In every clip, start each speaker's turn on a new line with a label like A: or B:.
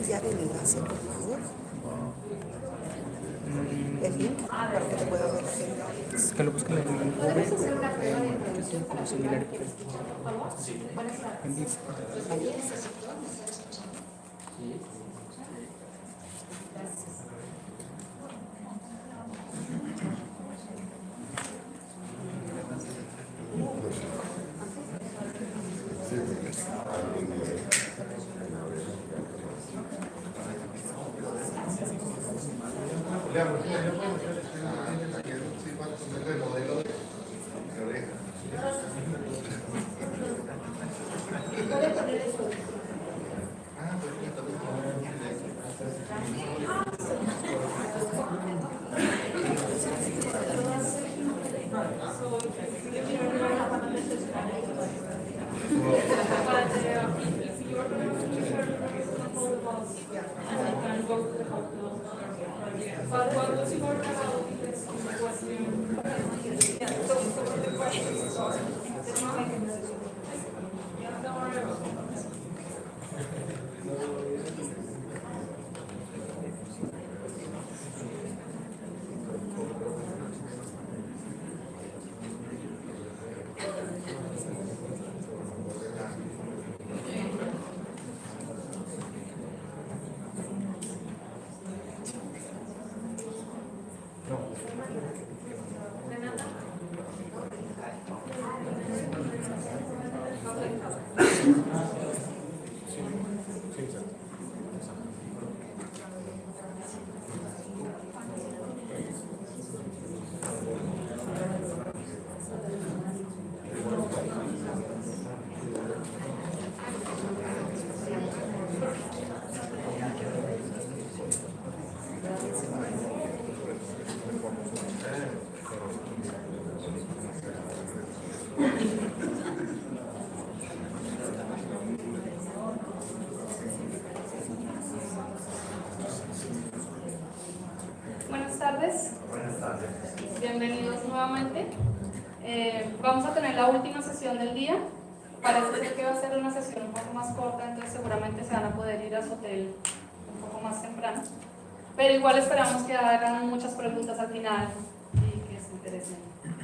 A: enviar el enlace, por favor? El link para que te pueda ver la agenda.
B: Es que lo busquen en YouTube, como Seminario PPD.
C: Buenas tardes. Bienvenidos nuevamente. Vamos a tener la última sesión del día. Parece ser que va a ser una sesión un poco más corta, entonces seguramente se van a poder ir a su hotel un poco más temprano. Pero igual esperamos que hagan muchas preguntas al final y que se interesen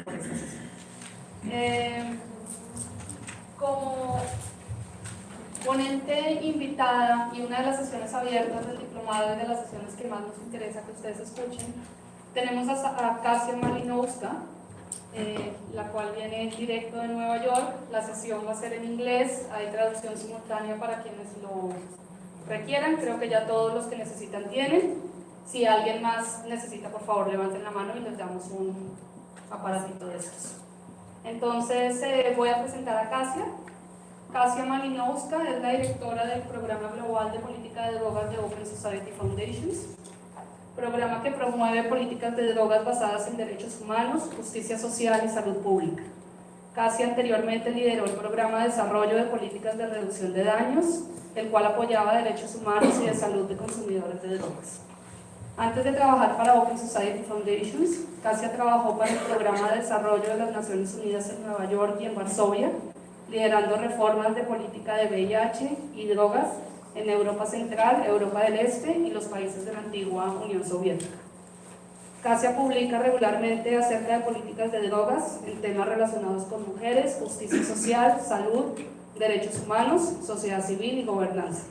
C: por esta sesión. Como ponente invitada y una de las sesiones abiertas del diplomado y de las sesiones que más nos interesa que ustedes escuchen, tenemos a Kasia Malinowska, la cual viene directo de Nueva York. La sesión va a ser en inglés, hay traducción simultánea para quienes lo requieran, creo que ya todos los que necesitan tienen. Si alguien más necesita, por favor levanten la mano y les damos un aparatito de estos. Entonces voy a presentar a Kasia. Kasia Malinowska es la directora del Programa Global de Política de Drogas de Open Society Foundations, programa que promueve políticas de drogas basadas en derechos humanos, justicia social y salud pública. Kasia anteriormente lideró el Programa de Desarrollo de Políticas de Reducción de Daños, el cual apoyaba derechos humanos y de salud de consumidores de drogas. Antes de trabajar para Open Society Foundations, Kasia trabajó para el Programa de Desarrollo de las Naciones Unidas en Nueva York y en Varsovia, liderando reformas de política de VIH y drogas en Europa Central, Europa del Este y los países de la antigua Unión Soviética. Kasia publica regularmente acerca de políticas de drogas en temas relacionados con mujeres, justicia social, salud, derechos humanos, sociedad civil y gobernanza.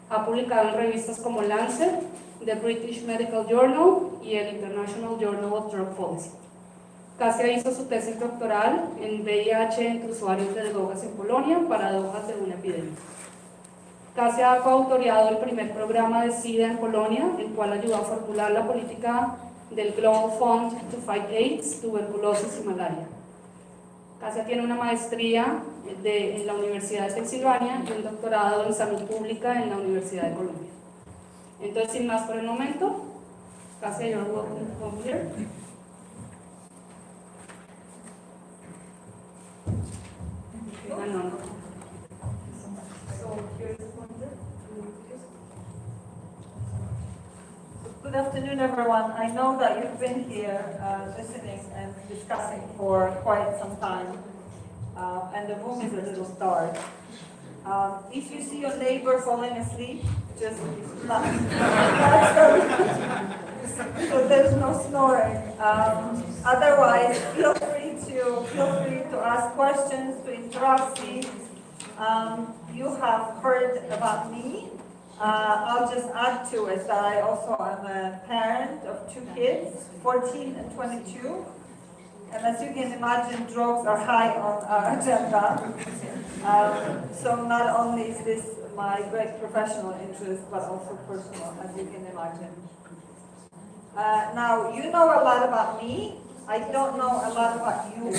C: Ha publicado en revistas como Lancet, The British Medical Journal y el International Journal of Drug Policy. Kasia hizo su tesis doctoral en VIH entre usuarios de drogas en Polonia, paradojas de una epidemia. Kasia ha coautoreado el primer programa de SIDA en Polonia, el cual ayudó a formular la política del Global Fund to Fight AIDS, tuberculosis y malaria. Kasia tiene una maestría en la Universidad de Pensilvania y un doctorado en salud pública en la Universidad de Columbia. Entonces, sin más por el momento, Kasia, you're welcome to come here.
D: Good afternoon, everyone. I know that you've been here listening and discussing for quite some time, and the room is a little dark. If you see your neighbor falling asleep, just not so there's no snoring. Otherwise, feel free to ask questions, to interrupt me. You have heard about me. I'll just add to it that I also am a parent of 2 kids, 14 and 22. And as you can imagine, drugs are high on our agenda. So not only is this my great professional interest, but also personal, as you can imagine. Now, you know a lot about me. I don't know a lot about you.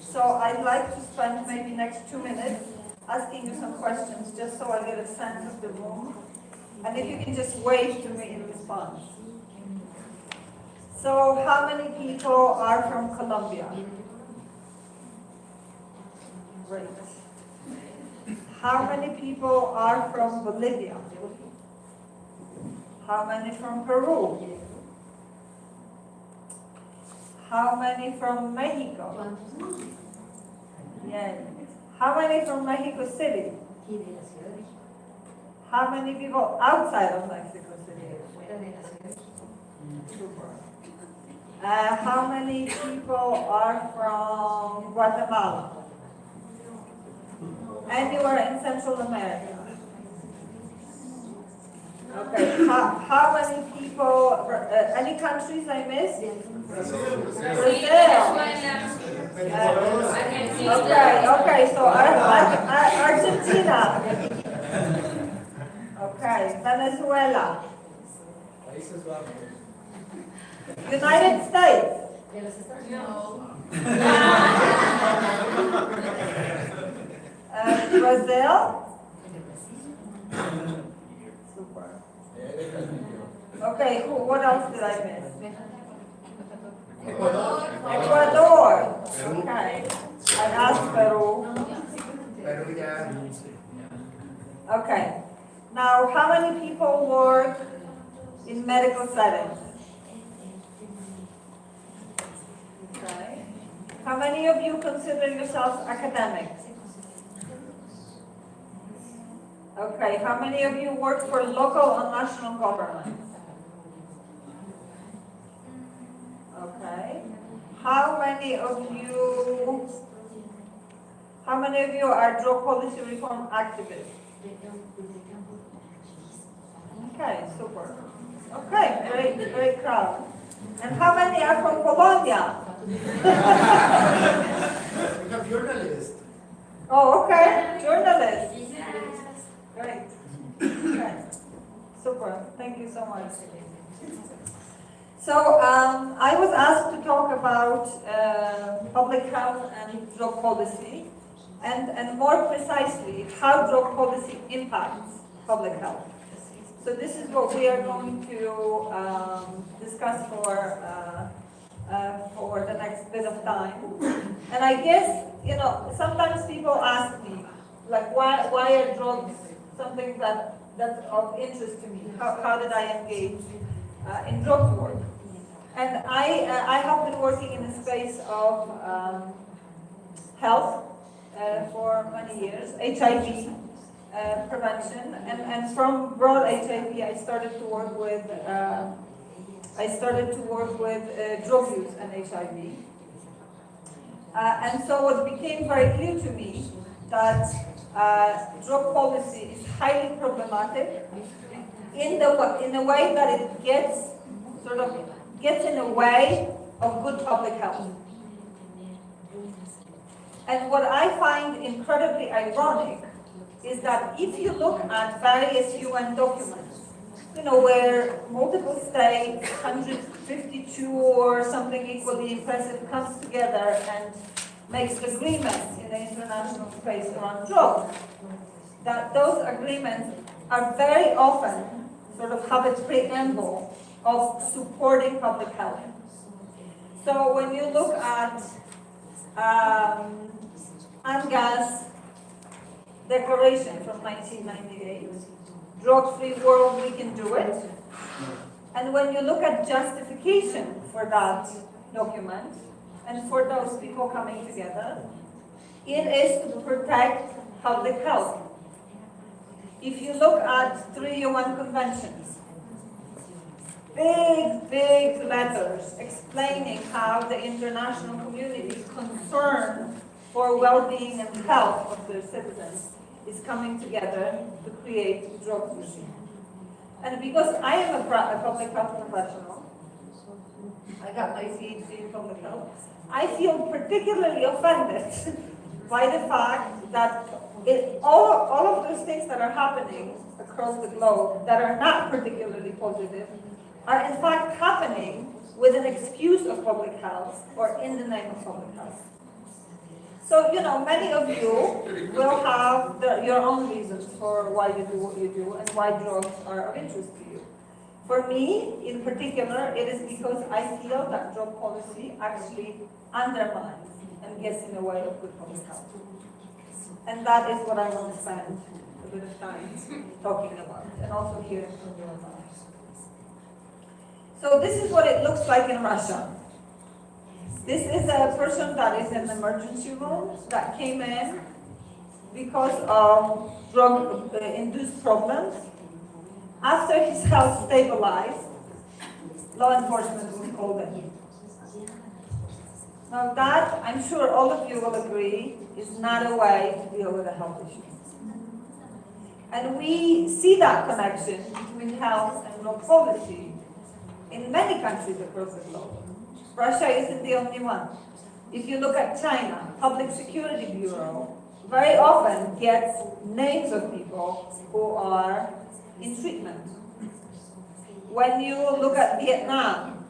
D: So I'd like to spend maybe next 2 minutes asking you some questions, just so I get a sense of the room. And if you can just wave to me in response. So how many people are from Colombia? Great. How many people are from Bolivia? How many from Peru? How many from Mexico? Yeah. How many from Mexico City? How many people outside of Mexico City? Super. How many people are from Guatemala? Anywhere in Central America? Okay. How many people, any countries I missed? Brazil. Okay, so Argentina. Okay, Venezuela. United States. Brazil. Super. Okay, what else did I miss? Ecuador. Okay. I asked Peru. Okay. Now, how many people work in medical settings? Okay. How many of you consider yourselves academics? Okay. How many of you work for local or national government? Okay. How many of you are drug policy reform activists? Okay, super. Okay, great crowd. And how many are from Colombia?
B: We have journalists.
D: Oh, okay, journalists. Great. Okay. Super. Thank you so much. So I was asked to talk about public health and drug policy, and more precisely, how drug policy impacts public health. So this is what we are going to discuss for the next bit of time. And I guess, sometimes people ask me, like, why are drugs something that's of interest to me? How did I engage in drug work? And I have been working in the space of health for many years, HIV prevention, and from broad HIV, I started to work with drug use and HIV. And so what became very clear to me that drug policy is highly problematic in a way that it gets in the way of good public health. And what I find incredibly ironic is that if you look at various UN documents, where multiple states, 152 or something equally impressive, comes together and makes agreements in the international space around drugs, that those agreements are very often have a preamble of supporting public health. So when you look at UNGA's declaration from 1998, drug-free world, we can do it. And when you look at justification for that document, and for those people coming together, it is to protect public health. if you look at 3 UN conventions, big letters explaining how the international community's concern for well-being and health of their citizens is coming together to create a drug regime. And because I am a public health professional, I got my PhD in public health, I feel particularly offended by the fact that all of those things that are happening across the globe that are not particularly positive are in fact happening with an excuse of public health or in the name of public health. So, many of you will have your own reasons for why you do what you do and why drugs are of interest to you. For me, in particular, it is because I feel that drug policy actually undermines and gets in the way of good public health. And that is what I want to spend a bit of time talking about, and also hearing from you about. So this is what it looks like in Russia. This is a person that is in the emergency room that came in because of drug-induced problems. After his health stabilized, law enforcement was called in. Now that, I'm sure all of you will agree, is not a way to deal with a health issue. And we see that connection between health and drug policy in many countries across the globe. Russia isn't the only one. If you look at China, Public Security Bureau very often gets names of people who are in treatment. When you look at Vietnam,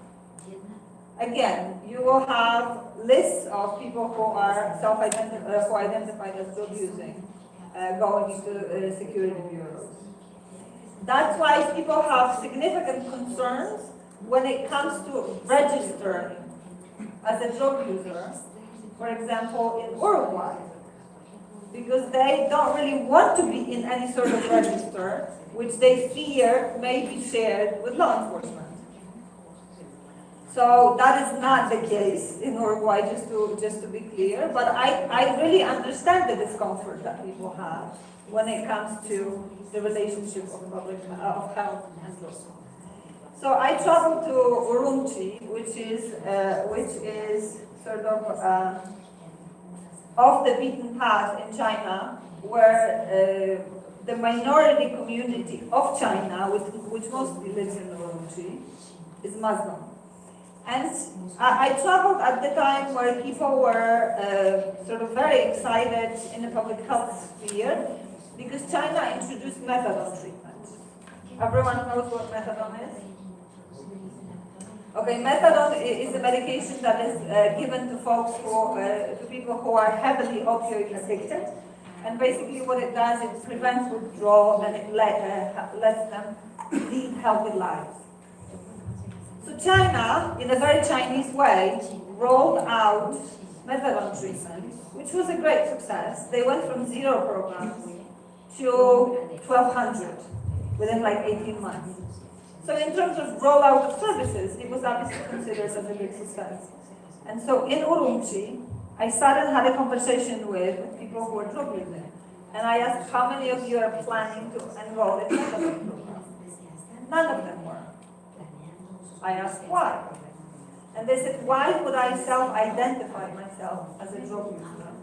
D: again, you will have lists of people who are identified as drug using, going into security bureaus. That's why people have significant concerns when it comes to registering as a drug user, for example, in Uruguay, because they don't really want to be in any sort of register, which they fear may be shared with law enforcement. So that is not the case in Uruguay, just to be clear, but I really understand the discomfort that people have when it comes to the relationship of health and drugs. So I traveled to Urumqi, which is sort of off the beaten path in China, where the minority community of China, which mostly lives in Urumqi, is Muslim. And I traveled at the time where people were sort of very excited in the public health sphere because China introduced methadone treatment. Everyone knows what methadone is? Okay, methadone is a medication that is given to to people who are heavily opioid addicted. And basically what it does is prevents withdrawal and it lets them lead healthy lives. So China, in a very Chinese way, rolled out methadone treatment, which was a great success. They went from 0 programs to 1,200 within like 18 months. So in terms of rollout of services, it was obviously considered as a big success. And so in Urumqi, I sat and had a conversation with people who were drug using. And I asked, how many of you are planning to enroll in methadone program? None of them were. I asked why. And they said, why would I self-identify myself as a drug user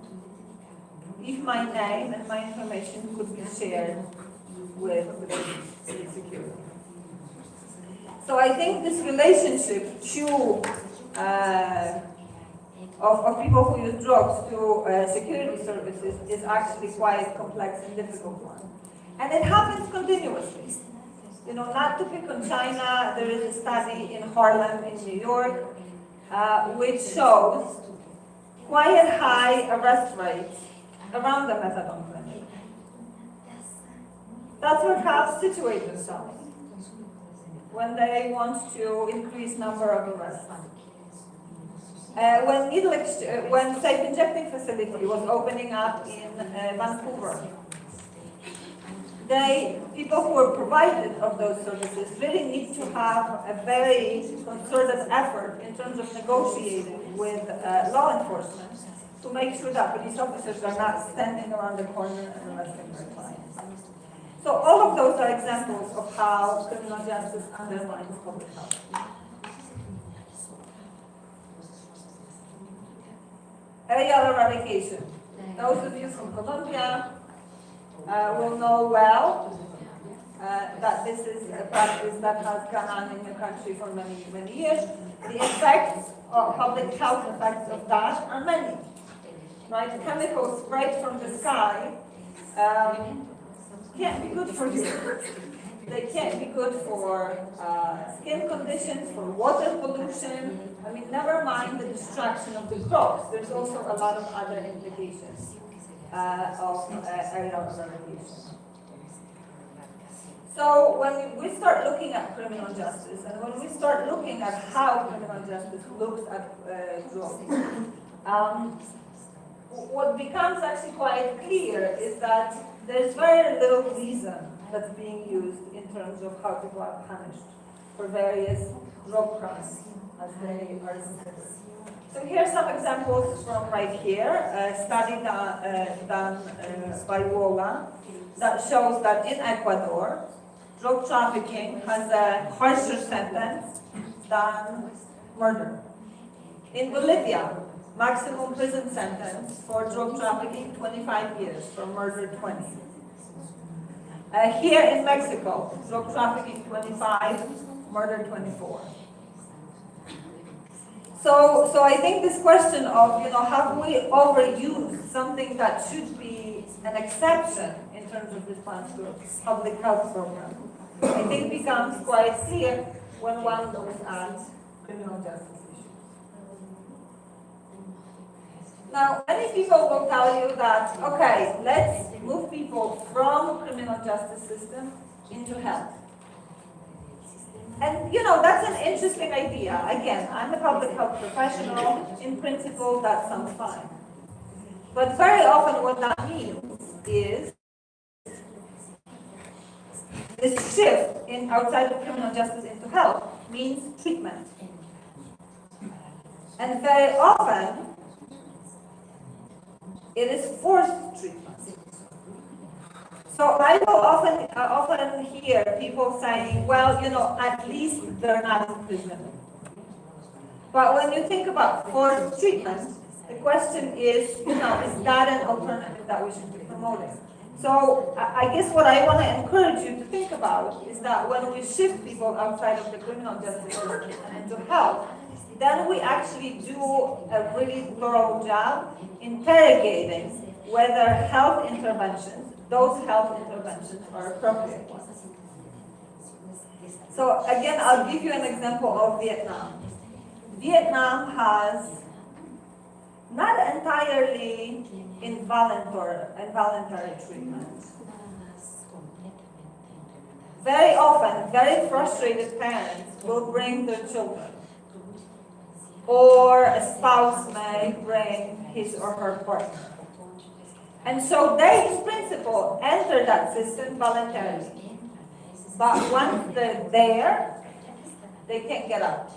D: if my name and my information could be shared with security? So I think this relationship of people who use drugs to security services is actually quite complex and difficult one. And it happens continuously. Not to pick on China, there is a study in Harlem in New York which shows quite high arrest rates around the methadone clinic. That's where cops situate themselves when they want to increase number of arrests. When safe injecting facility was opening up in Vancouver, people who are provided of those services really need to have a very concerted effort in terms of negotiating with law enforcement to make sure that police officers are not standing around the corner and arresting their clients. So all of those are examples of how criminal justice undermines public health. Aerial eradication. Those of you from Colombia will know well that this is a practice that has gone on in the country for many, many years. The effects, public health effects of that are many. Right? Chemicals sprayed from the sky can't be good for you. They can't be good for skin conditions, for water pollution. I mean, never mind the destruction of the crops. There's also a lot of other implications of aerial eradication. So when we start looking at criminal justice, and when we start looking at how criminal justice looks at drugs, what becomes actually quite clear is that there's very little reason that's being used in terms of how people are punished for various drug crimes as they are considered. So here are some examples from right here, a study done by WOLA that shows that in Ecuador, drug trafficking has a harsher sentence than murder. In Bolivia, maximum prison sentence for drug trafficking, 25 years, for murder, 20. Here in Mexico, drug trafficking, 25, murder, 24. So I think this question of, have we overused something that should be an exception in terms of response to a public health program, I think becomes quite clear when one looks at criminal justice issues. Now, many people will tell you that, okay, let's move people from criminal justice system into health. And, that's an interesting idea. Again, I'm a public health professional. In principle, that sounds fine. But very often what that means is this shift in outside of criminal justice into health means treatment. And very often, it is forced treatment. So I will often hear people saying, well, at least they're not in prison. But when you think about forced treatment, the question is that an alternative that we should be promoting? So I guess what I want to encourage you to think about is that when we shift people outside of the criminal justice system and into health, then we actually do a really thorough job interrogating whether those health interventions are appropriate ones. So again, I'll give you an example of Vietnam. Vietnam has not entirely involuntary treatment. Very often, very frustrated parents will bring their children, or a spouse may bring his or her partner. And so they, in principle, enter that system voluntarily. But once they're there, they can't get out.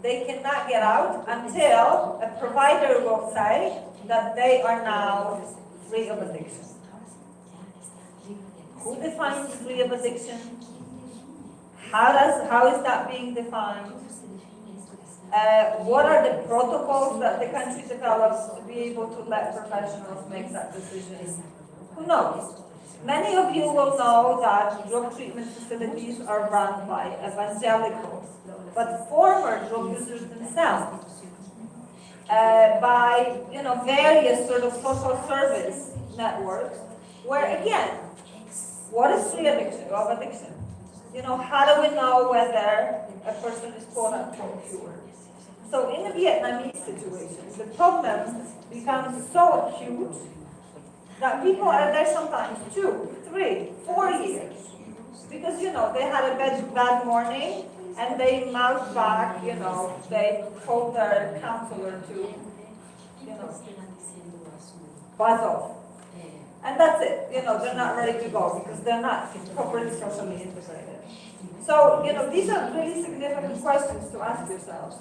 D: They cannot get out until a provider will say that they are now free of addiction. Who defines free of addiction? How is that being defined? What are the protocols that the country develops to be able to let professionals make that decision? Who knows? Many of you will know that drug treatment facilities are run by evangelicals, but former drug users themselves, by various sort of social service networks, where again, what is free addiction of addiction? How do we know whether a person is quote unquote cured? So in the Vietnamese situation, the problem becomes so acute that people are there sometimes 2, 3, 4 years. Because, they had a bad morning and they mouth back, they told their counselor to, buzz off. And that's it. They're not ready to go because they're not properly socially integrated. So, these are really significant questions to ask yourselves.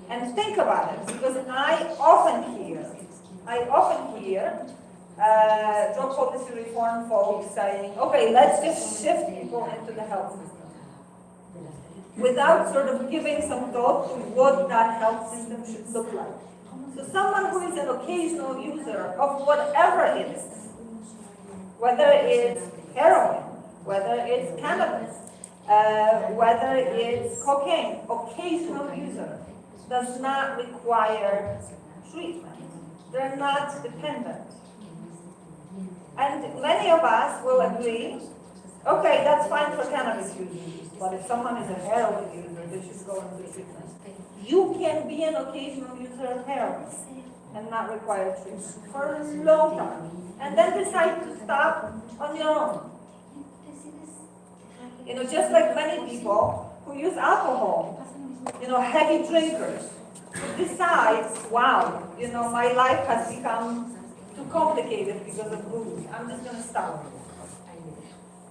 D: And think about it, because I often hear drug policy reform folks saying, okay, let's just shift people into the health system, without sort of giving some thought to what that health system should look like. So someone who is an occasional user of whatever it is, whether it's heroin, whether it's cannabis, whether it's cocaine, occasional user does not require treatment. They're not dependent. And many of us will agree, okay, that's fine for cannabis users, but if someone is a heroin user, they should go into treatment. You can be an occasional user of heroin and not require treatment for a long time, and then decide to stop on your own. You know, just like many people who use alcohol, you know, heavy drinkers, who decide, wow, you know, my life has become too complicated because of booze. I'm just going to stop.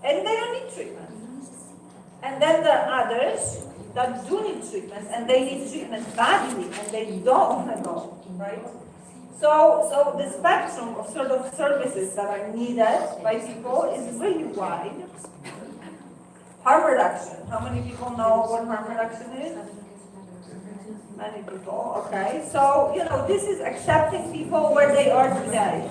D: And they don't need treatment. And then there are others that do need treatment, and they need treatment badly, and they don't want to go, right? So the spectrum of sort of services that are needed by people is really wide. Harm reduction. How many people know what harm reduction is? Many people, okay. So, you know, this is accepting people where they are today.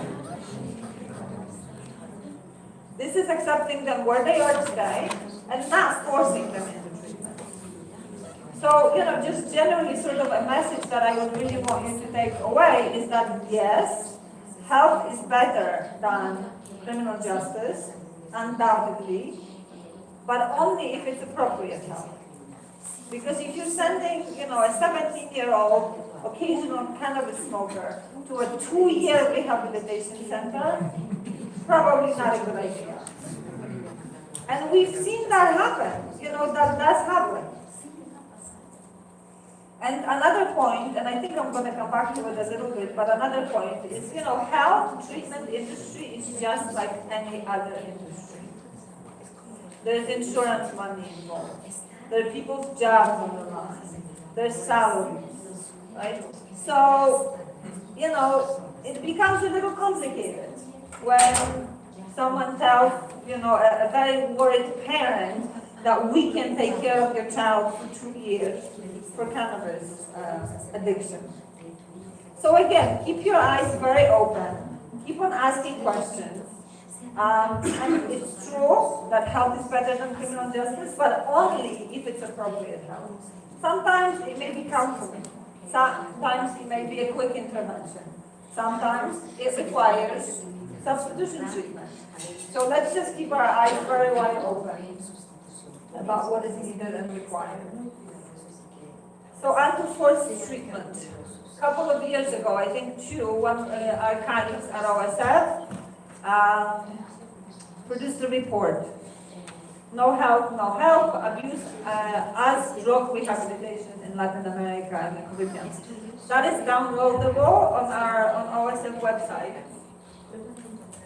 D: This is accepting them where they are today and not forcing them into treatment. So, you know, just generally sort of a message that I would really want you to take away is that yes, health is better than criminal justice, undoubtedly, but only if it's appropriate health. Because if you're sending, you know, a 17-year-old occasional cannabis smoker to a 2-year rehabilitation center, probably not a good idea. And we've seen that happen, you know, that does happen. And another point, and I think I'm going to come back to it a little bit, but another point is, you know, health treatment industry is just like any other industry. There's insurance money involved. There are people's jobs on the line. There's salaries, right? So, you know, it becomes a little complicated when someone tells, you know, a very worried parent that we can take care of your child for 2 years for cannabis addiction. So again, keep your eyes very open. Keep on asking questions. And it's true that health is better than criminal justice, but only if it's appropriate health. Sometimes it may be counseling. Sometimes it may be a quick intervention. Sometimes it requires substitution treatment. So let's just keep our eyes very wide open about what is needed and required. So on to forced treatment. A couple of years ago, I think our colleagues at OSF produced a report. No help, abuse as drug rehabilitation in Latin America and the Caribbean. That is downloadable on our OSF website.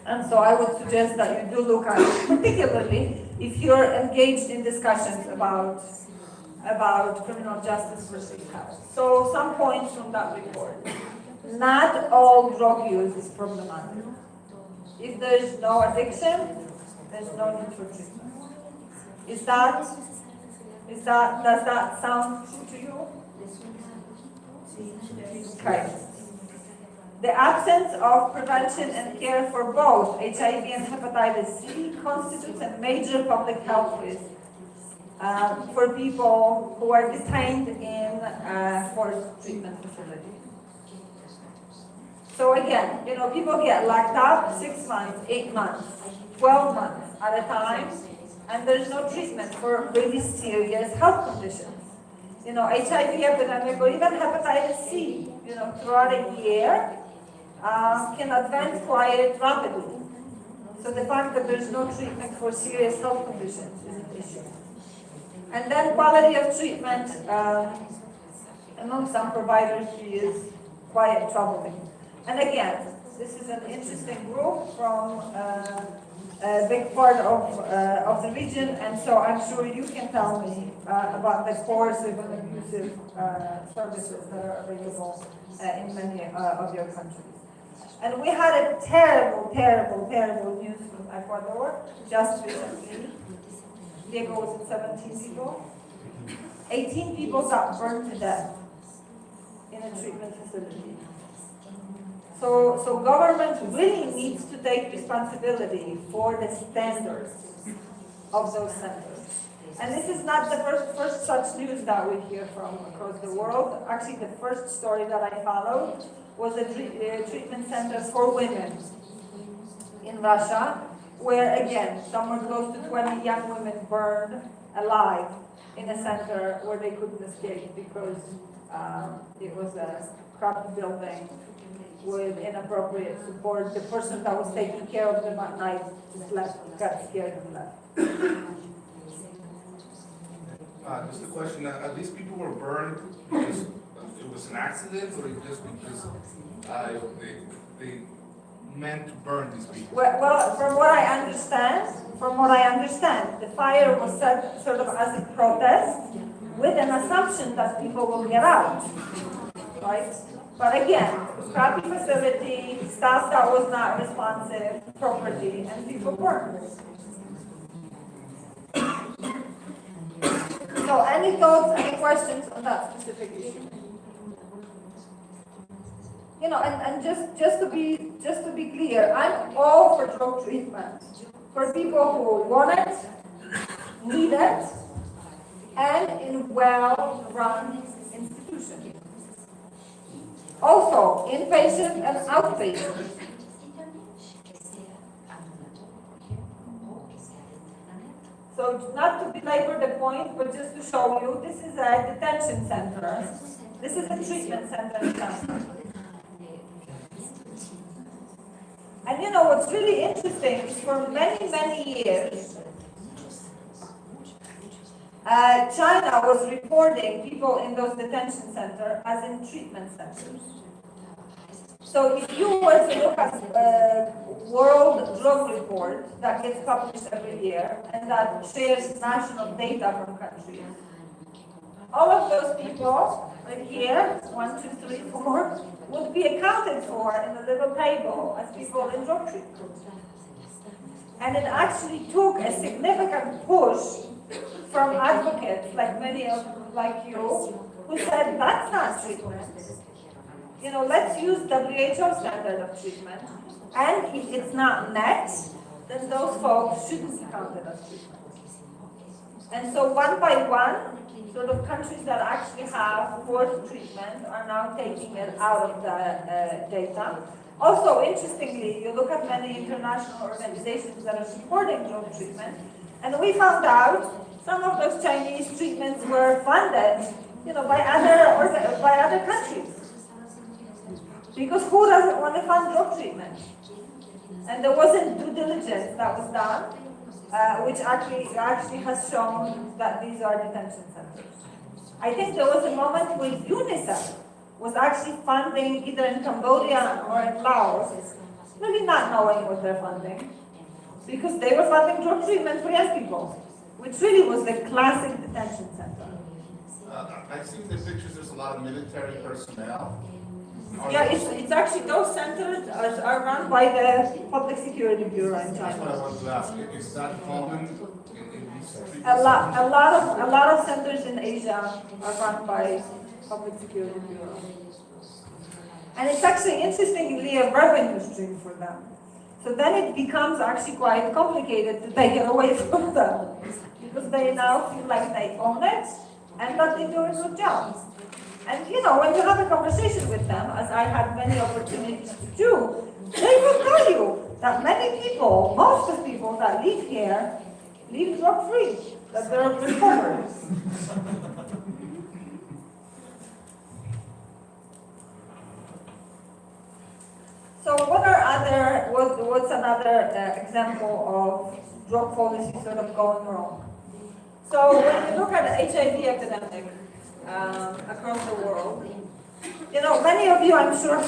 D: And so I would suggest that you do look at it, particularly if you're engaged in discussions about criminal justice versus health. So some points from that report. Not all drug use is problematic. If there's no addiction, there's no need for treatment. Does that sound true to you? Okay. The absence of prevention and care for both HIV and hepatitis C constitutes a major public health risk for people who are detained in forced treatment facilities. So again, you know, people get locked up 6 months, 8 months, 12 months at a time, and there's no treatment for really serious health conditions. You know, HIV epidemic or even hepatitis C, you know, throughout a year can advance quite rapidly. So the fact that there's no treatment for serious health conditions is an issue. And then quality of treatment among some providers is quite troubling. And again, this is an interesting group from a big part of the region, and so I'm sure you can tell me about the coercive and abusive services that are available in many of your countries. And we had a terrible, terrible, terrible news from Ecuador just recently. Diego was it 17 people? 18 people got burned to death in a treatment facility. So government really needs to take responsibility for the standards of those centers. And this is not the first such news that we hear from across the world. Actually, the first story that I followed was a treatment center for women in Russia, where again, somewhere close to 20 young women burned alive in a center where they couldn't escape because it was a crappy building with inappropriate support. The person that was taking care of them at night just left, got scared and left.
B: Just a question, these people were burned because it was an accident or just because they meant to burn these people?
D: Well, from what I understand, the fire was set sort of as a protest with an assumption that people will get out, right? But again, crappy facility, staff that was not responsive, property, and people burned. So any thoughts, any questions on that specific issue? You know, and just to be clear, I'm all for drug treatment for people who want it, need it, and in well-run institutions. Also, inpatient and outpatient. So not to belabor the point, but just to show you, this is a detention center. This is a treatment center in China. And you know what's really interesting is for many, many years, China was reporting people in those detention centers as in treatment centers. So if you were to look at World Drug Report that gets published every year and that shares national data from countries, all of those people right here, 1, 2, 3, 4, would be accounted for in a little table as people in drug treatment. And it actually took a significant push from advocates like many of like you who said that's not treatment. You know, let's use WHO standard of treatment, and if it's not met, then those folks shouldn't be counted as treatment. And so one by one, sort of countries that actually have forced treatment are now taking it out of the data. Also, interestingly, you look at many international organizations that are supporting drug treatment, and we found out some of those Chinese treatments were funded, you know, by other countries. Because who doesn't want to fund drug treatment? And there wasn't due diligence that was done, which actually has shown that these are detention centers. I think there was a moment when UNICEF was actually funding either in Cambodia or in Laos, really not knowing what they're funding, because they were funding drug treatment for young people, which really was the classic detention center.
B: I see in the pictures there's a lot of military personnel.
D: Yeah, it's actually, those centers are run by the Public Security Bureau in
B: That's what I
D: China.
B: wanted to ask. Is that common in these treatment
D: A lot of centers in Asia are run by Public Security Bureau. And it's actually interestingly a revenue stream for them. So then it becomes actually quite complicated to take it away from them, because they now feel like they own it and that they do a good job. And you know, when you have a conversation with them, as I had many opportunities to do, they will tell you that many people, most of the people that live here, live drug-free, that they're recovered. So what's another example of drug policy sort of going wrong? So when you look at the HIV epidemic across the world, you know, many of you I'm sure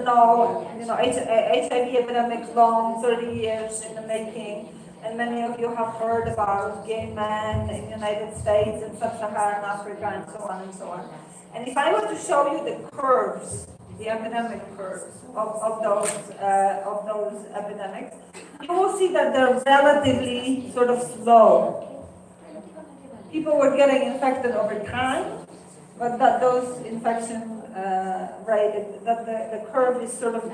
D: know, you know, HIV epidemic long, 30 years in the making, and many of you have heard about gay men in the United States and sub-Saharan Africa and so on and so on. And if I were to show you the curves the epidemic curves of those epidemics, you will see that they're relatively sort of slow. People were getting infected over time, but that those infection rate, that the curve is sort of,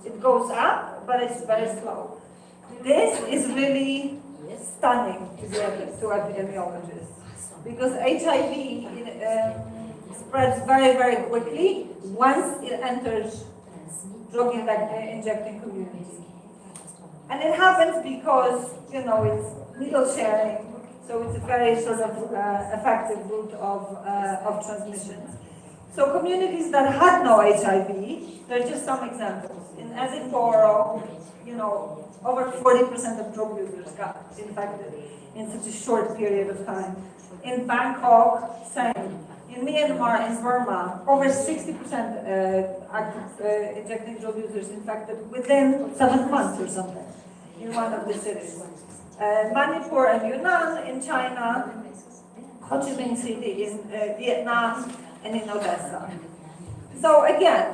D: it goes up, but it's very slow. This is really stunning to epidemiologists, because HIV spreads very, very quickly once it enters drug injecting community. And it happens because, you know, it's needle sharing, so it's a very sort of effective route of transmission. So communities that had no HIV, there are just some examples. In Edinburgh, you know, over 40% of drug users got infected in such a short period of time. In Bangkok, same. In Myanmar, in Burma, over 60% injecting drug users infected within 7 months or something in one of the cities. Manipur and Yunnan in China, Ho Chi Minh City in Vietnam, and in Odessa. So again,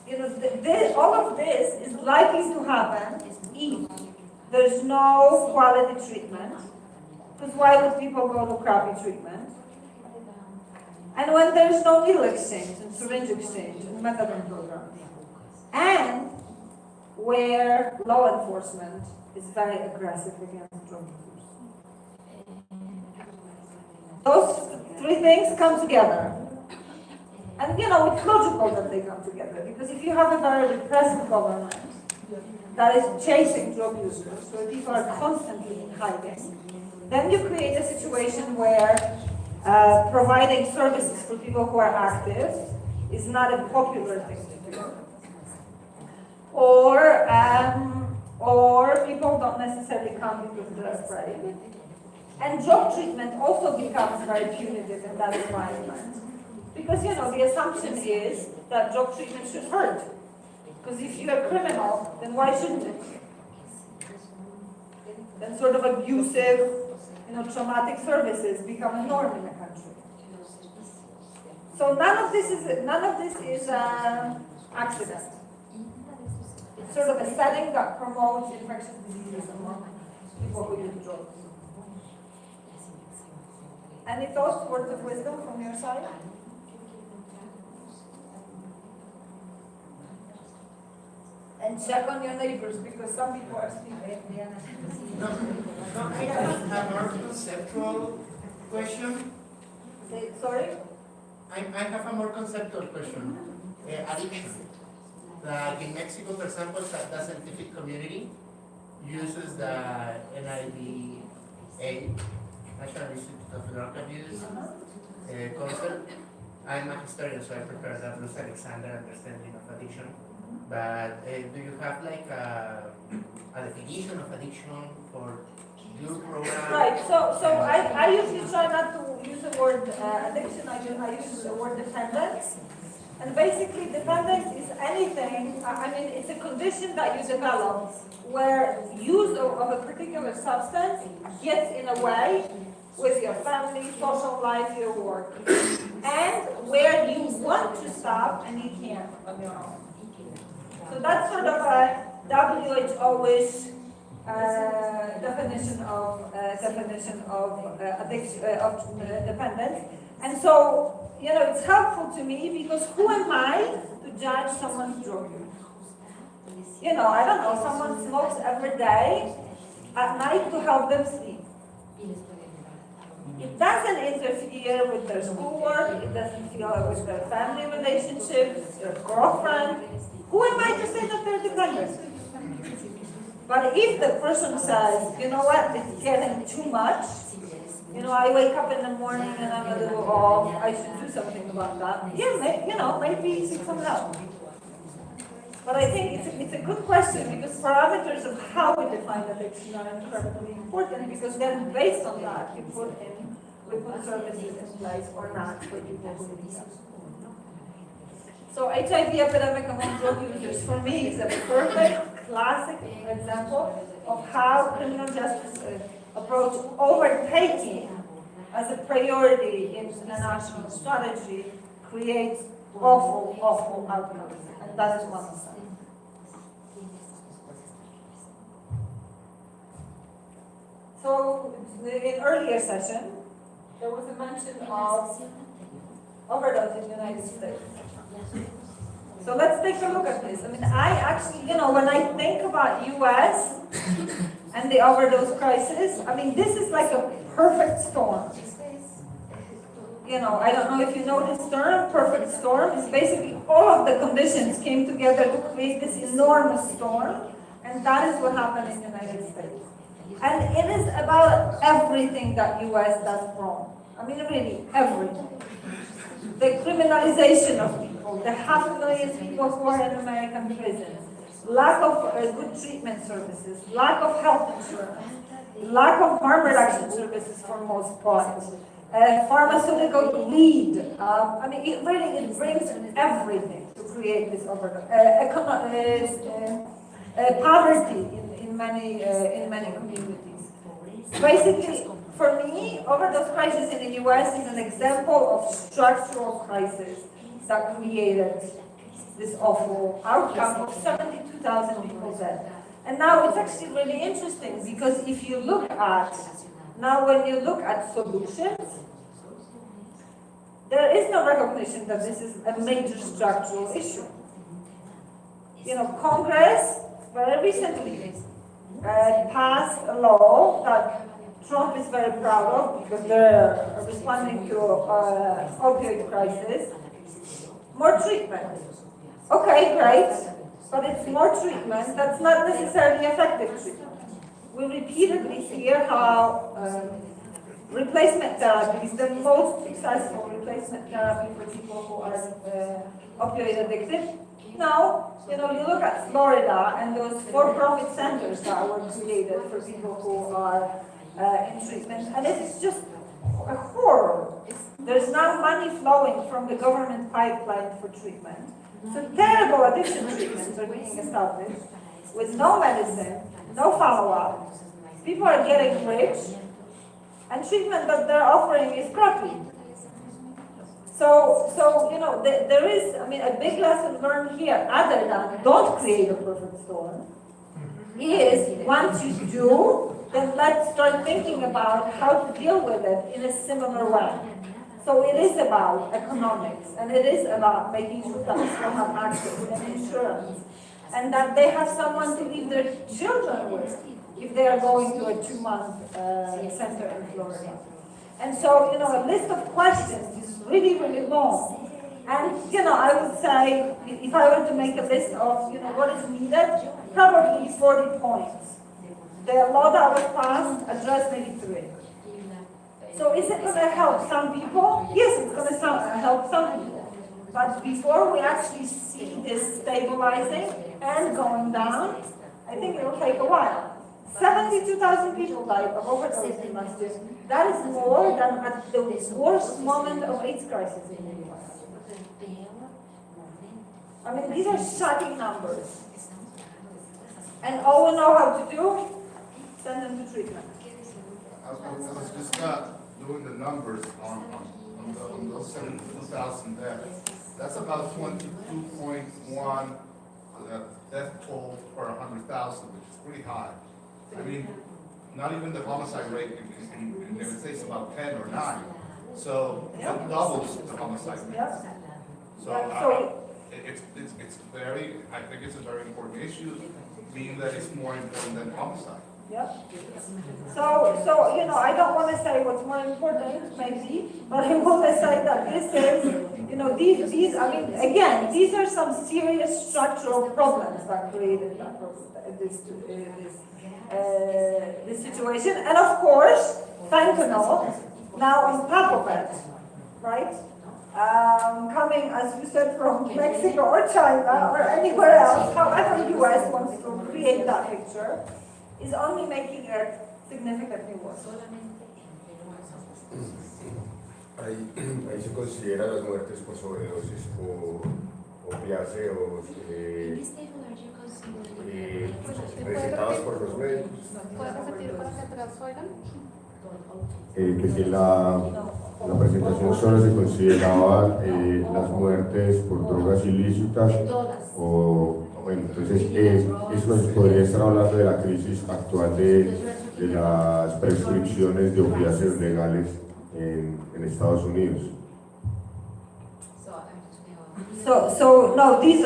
D: you know, all of this is likely to happen if there's no quality treatment, because why would people go to crappy treatment? And when there's no needle exchange and syringe exchange and methadone program, and where law enforcement is very aggressive against drug users. Those three things come together. And you know, it's logical that they come together, because if you have a very repressive government that is chasing drug users, so people are constantly in hiding, then you create a situation where providing services for people who are active is not a popular thing to do. Or people don't necessarily come because they're afraid. And drug treatment also becomes very punitive in that environment. Because, you know, the assumption is that drug treatment should hurt. Because if you're a criminal, then why shouldn't it? Then sort of abusive, you know, traumatic services become a norm in the country. So none of this is accident. It's sort of a setting that promotes infectious diseases among people who use drugs. Any thoughts, words of wisdom from your side? And check on your neighbors, because some people are sleeping.
E: No, I have a more conceptual question.
D: Sorry?
E: I have a more conceptual question. Addiction. Like in Mexico, for example, the scientific community uses the NIDA, National Institute of Drug Abuse concept. I'm a historian, so I prepared that Bruce Alexander understanding of addiction. But do you have like a definition of addiction for your program?
D: Right, so I usually try not to use the word addiction, I use the word dependence. And basically dependence is anything, I mean, it's a condition that you develop where use of a particular substance gets in a way with your family, social life, your work. And where you want to stop and you can't on your own. So that's sort of a WHO-ish definition of addiction, dependence. And so, you know, it's helpful to me because who am I to judge someone's drug use? You know, I don't know, someone smokes every day at night to help them sleep. It doesn't interfere with their schoolwork, it doesn't interfere with their family relationships, their girlfriend. Who am I to say that they're dependent? But if the person says, you know what, it's getting too much, you know, I wake up in the morning and I'm a little off, I should do something about that. Yeah, maybe seek some help. But I think it's a good question because parameters of how we define addiction are incredibly important because then based on that, we put services in place or not for people who need them. So HIV epidemic among drug users for me is a perfect classic example of how criminal justice approach overtaking as a priority in a national strategy creates awful, awful outcomes, and that is one of them. So, in earlier session, there was a mention of overdose in the United States. So let's take a look at this. I mean, I actually, when I think about US and the overdose crisis, I mean, this is like a perfect storm. I don't know if you know this term, perfect storm. It's basically all of the conditions came together to create this enormous storm, and that is what happened in the United States. And it is about everything that US does wrong. I mean, really, everything. The criminalization of people, the 500,000 people who are in American prisons, lack of good treatment services, lack of health insurance, lack of harm reduction services for most part, pharmaceutical greed. I mean, it brings everything to create this overdose. Poverty in many communities. Basically, for me, overdose crisis in the US is an example of structural crisis that created this awful outcome of 72,000 people dead. And now it's actually really interesting because if you look at, when you look at solutions, there is no recognition that this is a major structural issue. Congress very recently passed a law that Trump is very proud of because they're responding to opioid crisis. More treatment. Okay, great, but it's more treatment that's not necessarily effective treatment. We repeatedly hear how replacement therapy is the most successful replacement therapy for people who are opioid addicted. Now, you look at Florida and those for-profit centers that were created for people who are in treatment, and it is just a horror. There's now money flowing from the government pipeline for treatment. So terrible addiction treatments are being established with no medicine, no follow-up. People are getting rich, and treatment that they're offering is crappy. So there is, a big lesson learned here, other than don't create a perfect storm, is once you do, then let's start thinking about how to deal with it in a similar way. So it is about economics, and it is about making sure that people have access and insurance, and that they have someone to leave their children with if they are going to a 2-month center in Florida. And so, a list of questions is really, really long. And, I would say, if I were to make a list of, what is needed, probably 40 points. The law that was passed addressed maybe 3. So is it going to help some people? Yes, it's going to help some people. But before we actually see this stabilizing and going down, I think it will take a while. 72,000 people died of overdose last year. That is more than at the worst moment of AIDS crisis in the US. These are shocking numbers. And all we know how to do, send them to treatment.
B: I was just doing the numbers on those 72,000 deaths. That's about 22.1 death toll per 100,000, which is pretty high. Not even the homicide rate in the United States is about 10 or 9. So that doubles the homicide rate.
D: Yep.
B: So it's I think it's a very important issue, meaning that it's more important than homicide.
D: Yep. So I don't want to say what's more important, maybe, but I want to say that this is, these are some serious structural problems that created this situation. And of course, fentanyl, now on top of it, right? Coming, as you said, from Mexico or China or anywhere else, however the US wants to create that picture, is only making it significantly worse.
F: Ahí se consideran las muertes por sobredosis por opiáceos recetadas por los médicos.
C: ¿Puedes repetir para que atrás oigan?
F: Que si En la presentación solo se consideraban las muertes por drogas ilícitas o, bueno, entonces eso nos podría estar hablando de la crisis actual de las prescripciones de opiáceos legales en Estados Unidos.
D: So no, this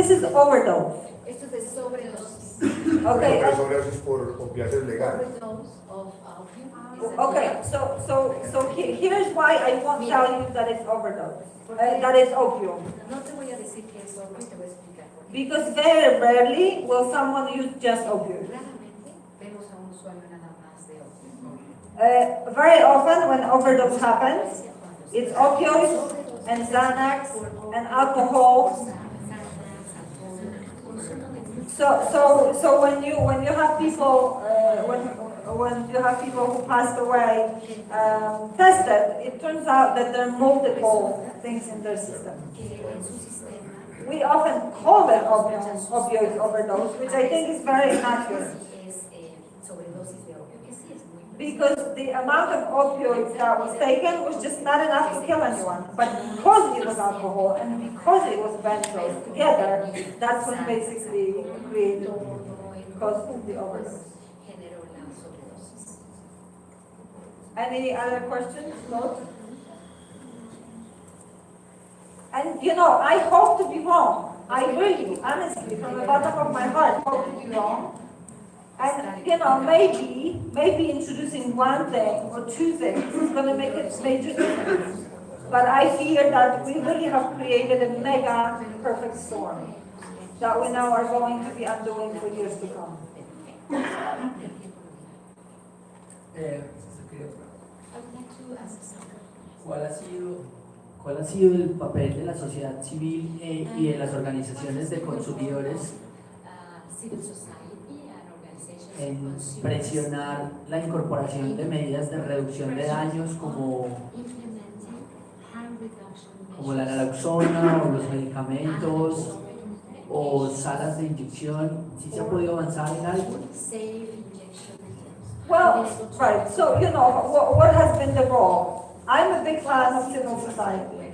D: is overdose.
G: Esto es de sobredosis.
D: Okay.
F: Pero sobredosis por opiáceos legales.
G: Overdose of opium.
D: Okay, so here's why I won't tell you that it's overdose, that it's opium.
G: No te voy a decir que es overdose, te voy a explicar por qué.
D: Because very rarely will someone use just opium.
G: Raramente vemos a un usuario nada más de opium.
D: Very often when overdose happens, it's opioids and Xanax and alcohol. So when you have people when you have people who passed away tested, it turns out that there are multiple things in their system. We often call them opioid overdose, which I think is very accurate. Because the amount of opioids that was taken was just not enough to kill anyone. But because it was alcohol and because it was benzos together, that's what basically created caused the overdose. Any other questions? No? And I hope to be wrong. I really, honestly, from the bottom of my heart, hope to be wrong. And maybe introducing one thing or two things is going to make a major difference. But I fear that we really have created a mega perfect storm that we now are going to be undoing for years to come.
H: ¿Cuál ha sido el papel de la sociedad civil y de las organizaciones de consumidores en presionar la incorporación de medidas de reducción de daños como la naloxona o los medicamentos o salas de inyección? ¿Sí se ha podido avanzar en algo?
D: Well, right, so what has been the role? I'm a big fan of civil society.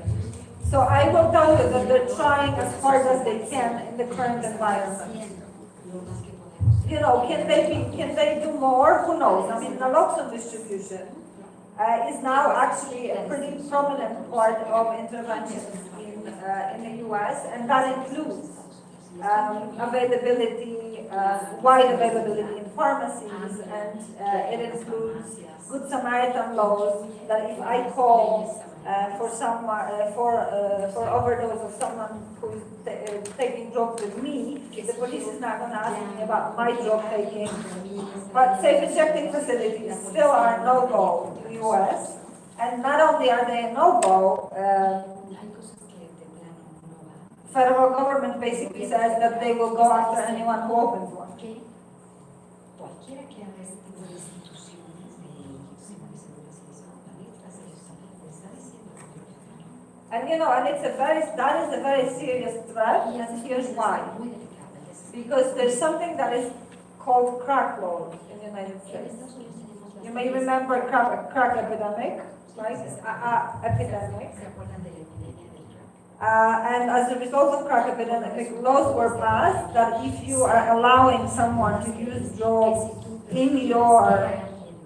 D: So I will tell you that they're trying as hard as they can in the current environment. Can they do more? Who knows? I mean, naloxone distribution is now actually a pretty prominent part of interventions in the US, and that includes availability, wide availability in pharmacies, and it includes Good Samaritan laws that if I call for overdose of someone who is taking drugs with me, the police is not going to ask me about my drug taking. But safe injecting facilities still are no-go in the US, and not only are they a no-go, federal government basically says that they will go after anyone who opens one. And that is a very serious threat, and here's why. Because there's something that is called crack laws in the United States. You may remember crack epidemic, right? Epidemic. And as a result of crack epidemic, laws were passed that if you are allowing someone to use drugs in your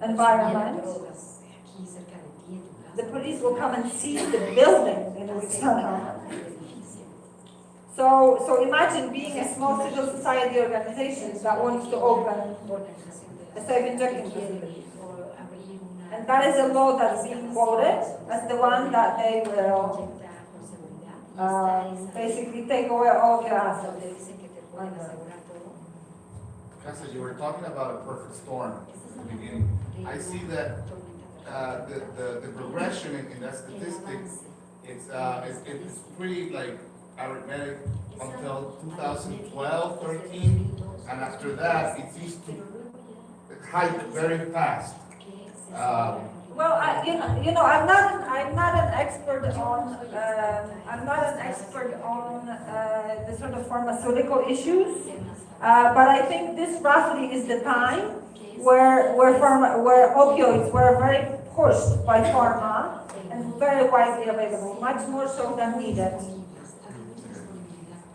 D: environment, the police will come and seize the building in which that happened. So imagine being a small civil society organization that wants to open a safe injecting facility. And that is a law that's being quoted as the one that they will basically take away all your assets.
B: Casa, you were talking about a perfect storm at the beginning. I see that the progression in that statistics, it's pretty like arithmetic until 2012, 13, and after that it seems to hike very fast.
D: Well, I'm not an expert on the sort of pharmaceutical issues, but I think this roughly is the time where opioids were very pushed by pharma and very widely available, much more so than needed.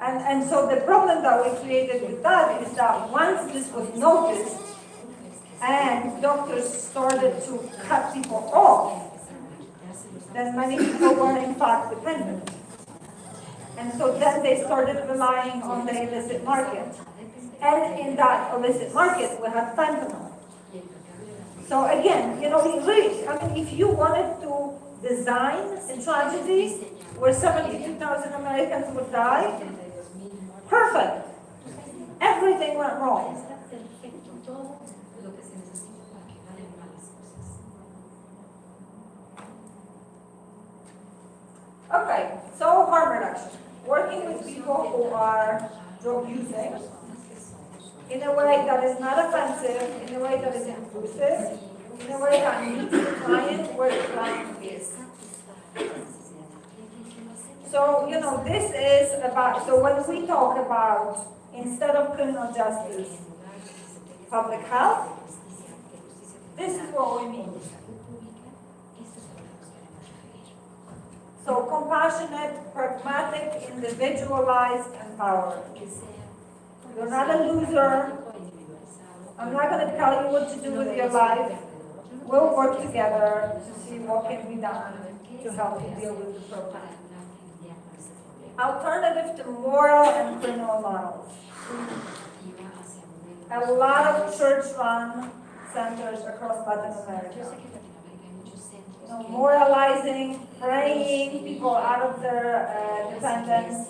D: And so the problem that we created with that is that once this was noticed and doctors started to cut people off, then many people were in fact dependent. And so then they started relying on the illicit market. And in that illicit market, we had fentanyl. So again, really, I mean, if you wanted to design a tragedy where 72,000 Americans would die, perfect. Everything went wrong. Okay, so harm reduction. Working with people who are drug using in a way that is not offensive, in a way that is inclusive, in a way that meets the client where the client is. So, this is about, so when we talk about, instead of criminal justice, public health, this is what we mean. So compassionate, pragmatic, individualized, empowered. You're not a loser. I'm not going to tell you what to do with your life. We'll work together to see what can be done to help you deal with the problem. Alternative to moral and criminal models. A lot of church-run centers across Latin America. Moralizing, praying people out of their dependence.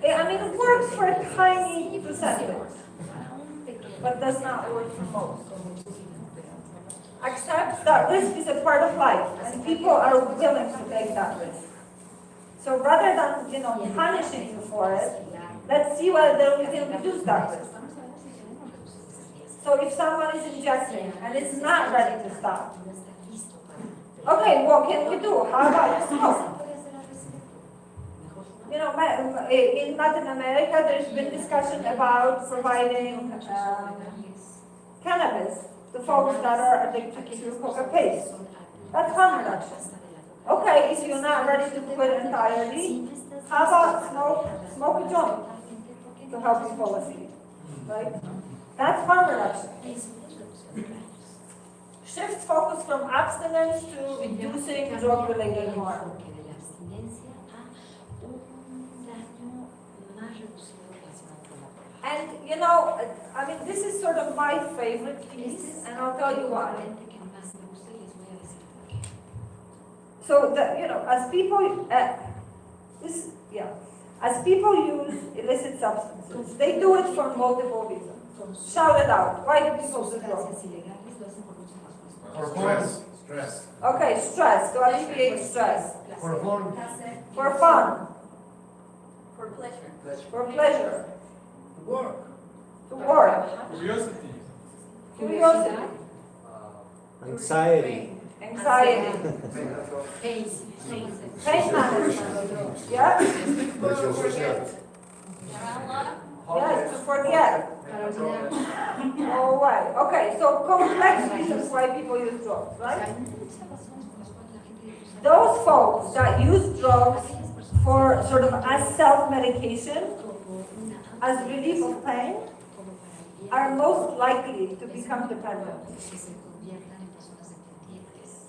D: I mean, it works for a tiny percentage, but does not work for most. Accept that risk is a part of life, and people are willing to take that risk. So rather than, punishing you for it, let's see whether we can reduce that risk. So if someone is injecting and is not ready to stop, okay, what can we do? How about smoke? In Latin America, there's been discussion about providing cannabis to folks that are addicted to coca paste. That's harm reduction. Okay, if you're not ready to quit entirely, how about smoke a joint to help you fall asleep, right? That's harm reduction. Shift focus from abstinence to reducing drug-related harm. And I mean, this is sort of my favorite piece, and I'll tell you why. So as people, as people use illicit substances, they do it for multiple reasons. Shout it out. Why do people do drugs?
B: Stress.
D: Okay, stress, to alleviate stress.
E: For fun.
D: For fun.
G: For pleasure.
D: For pleasure.
E: Work.
D: To work.
B: Curiosity.
D: Curiosity.
I: Anxiety.
D: Anxiety.
G: Pace.
D: Pain management. Yeah? Yes, to forget. Oh, right. Okay, so complex reasons why people use drugs, right? Those folks that use drugs for sort of as self-medication, as relief of pain, are most likely to become dependent.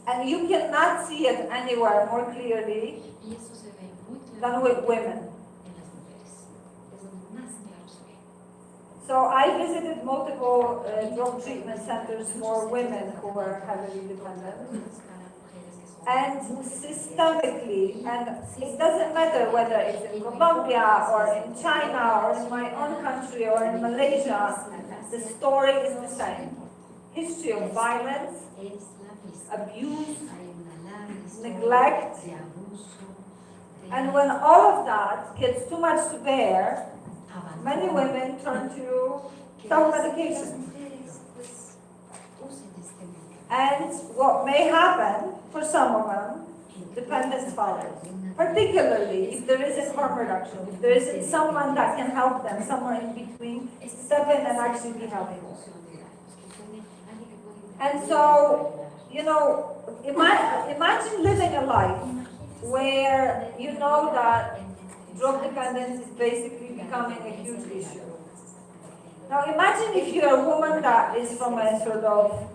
D: And you cannot see it anywhere more clearly than with women. So I visited multiple drug treatment centers for women who were heavily dependent. And systemically, and it doesn't matter whether it's in Colombia or in China or in my own country or in Malaysia, the story is the same. History of violence, abuse, neglect, and when all of that gets too much to bear, many women turn to self-medication. And what may happen for some of them, dependence follows. Particularly if there isn't harm reduction, if there isn't someone that can help them, somewhere in between, step in and actually be helpful. And so, imagine living a life where you know that drug dependence is basically becoming a huge issue. Now imagine if you're a woman that is from a sort of,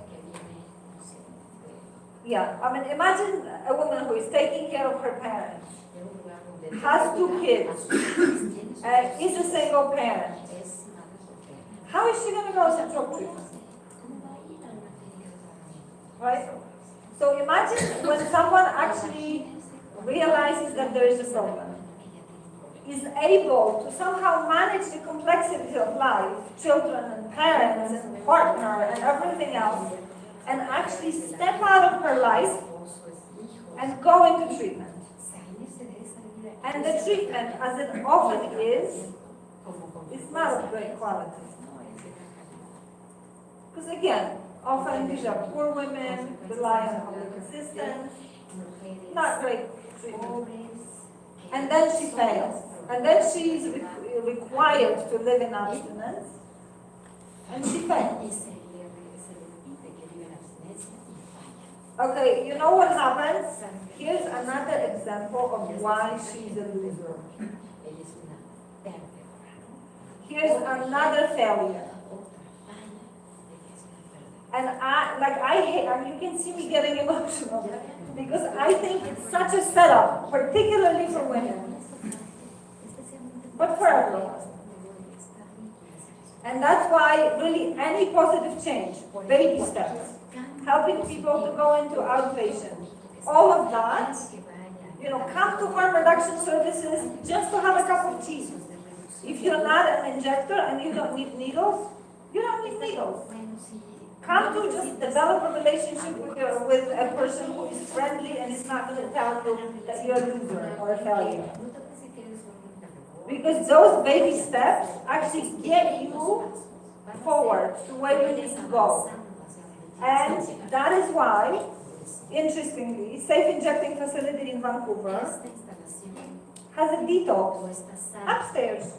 D: imagine a woman who is taking care of her parents, has 2 kids, is a single parent. How is she going to go to drug treatment? Right? So imagine when someone actually realizes that there is a problem, is able to somehow manage the complexity of life, children and parents and partner and everything else, and actually step out of her life and go into treatment. And the treatment, as it often is not of great quality. Because again, often these are poor women, rely on public assistance, not great treatment. And then she fails. And then she is required to live in abstinence. And she fails. Okay, you know what happens? Here's another example of why she's a loser. Here's another failure. And I hate, and you can see me getting emotional, because I think it's such a setup, particularly for women, but for everyone. And that's why really any positive change, baby steps, helping people to go into outpatient, all of that, come to harm reduction services just to have a cup of tea. If you're not an injector and you don't need needles, you don't need needles. Come to just develop a relationship with a person who is friendly and is not going to tell you that you're a loser or a failure. Because those baby steps actually get you forward to where you need to go. And that is why, interestingly, Safe Injecting Facility in Vancouver has a detox upstairs.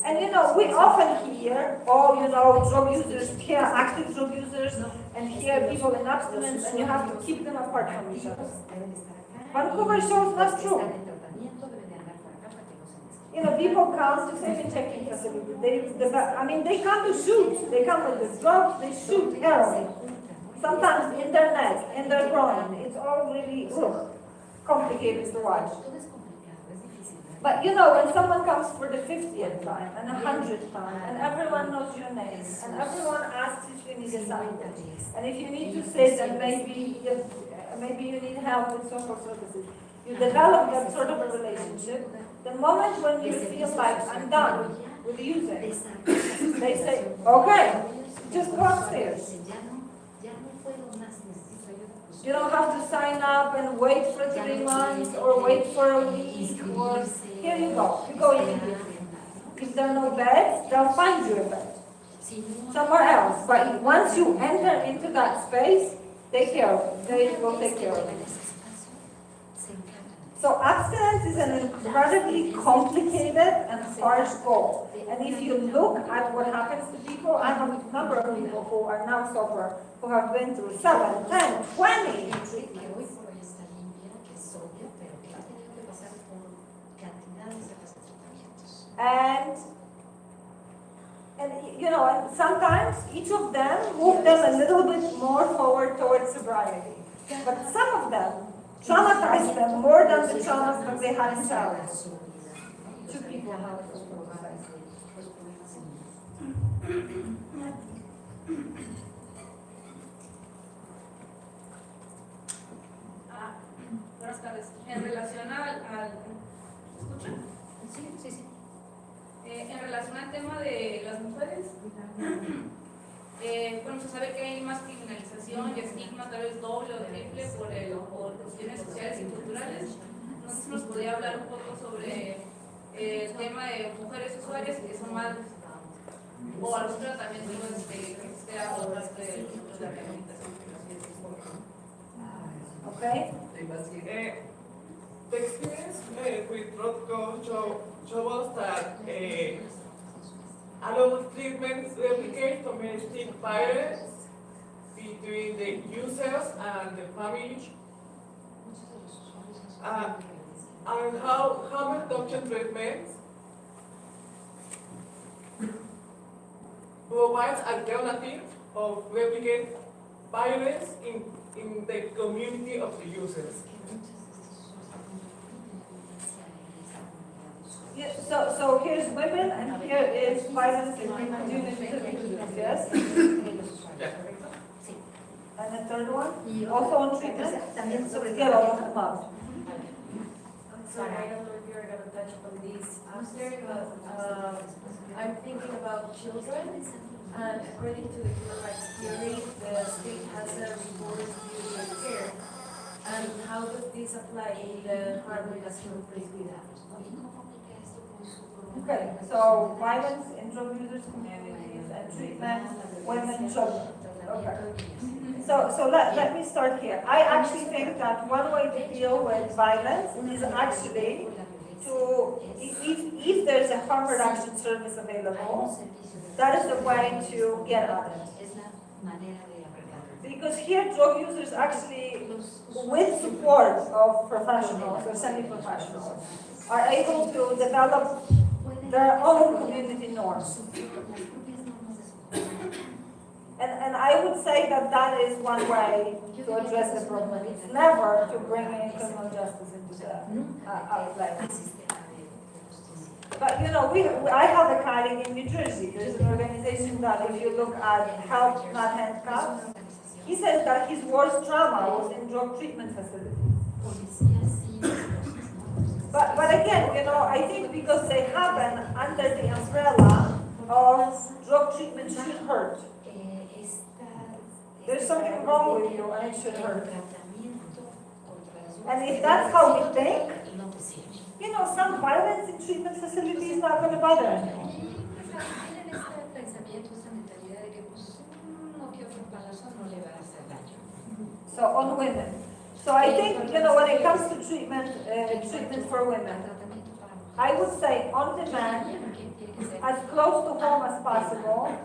D: And we often hear, drug users, here active drug users, and here people in abstinence, and you have to keep them apart from each other. Vancouver shows that's true. People come to Safe Injecting Facility. They come to shoot. They come with the drugs, they shoot heroin. Sometimes in their neck, in their groin. It's all really complicated to watch. But when someone comes for the 50th time and 100th time, and everyone knows your name, and everyone asks if you need a sample, and if you need to sit, and maybe you need help with social services, you develop that sort of a relationship. The moment when you feel like I'm done with using, they say, okay, just go upstairs. You don't have to sign up and wait for 3 months or wait for a week, or here you go. You go immediately. If there are no beds, they'll find you a bed somewhere else. But once you enter into that space, take care of it. They will take care of it. So abstinence is an incredibly complicated and harsh goal. And if you look at what happens to people, I have a number of people who are now sober, who have been through 7, 10, 20 treatments. And sometimes each of them move them a little bit more forward towards sobriety. But some of them traumatize them more than the traumas that they had in childhood. 2 people have
C: Buenas tardes. En relación ¿escuchan?
G: Sí.
C: En relación al tema de las mujeres, se sabe que hay más criminalización y estigma, tal vez doble o triple, por cuestiones sociales y culturales. No sé si nos podría hablar un poco sobre el tema de mujeres usuarias que son madres, o algún tratamiento que sea por parte de la rehabilitación.
D: Okay.
I: The experience with drug show us that a lot of treatments replicate domestic violence between the users and the family. And how adoption treatments provides alternative of replicate violence in the community of the users.
D: Yeah, so here's women and here is violence in community users, yes? And the third one, also on treatment?
G: También sobre
D: Yeah, well, about.
J: Sorry, I don't know if you're going to touch on these after, but I'm thinking about children, and according to the human rights theory, the state has a reward duty of care. And how does this apply in the harmonization with that?
D: Okay, so violence in drug users communities and treatment, women, children. Okay. So let me start here. I actually think that one way to deal with violence is actually to, if there's a harm reduction service available, that is the way to get at it. Because here drug users actually, with support of professionals or semi-professionals, are able to develop their own community norms. And I would say that that is one way to address the problem. It's never to bring in criminal justice into the outlet. But you know, I have a colleague in New Jersey. There's an organization that, if you look at Help Not Handcuffed, he says that his worst trauma was in drug treatment facilities. But again, you know, I think because they happen under the umbrella of drug treatment should hurt. There's something wrong with you and it should hurt. And if that's how we think, you know, some violence in treatment facilities is not going to bother anyone. So on women. So I think, you know, when it comes to treatment for women, I would say on demand, as close to home as possible,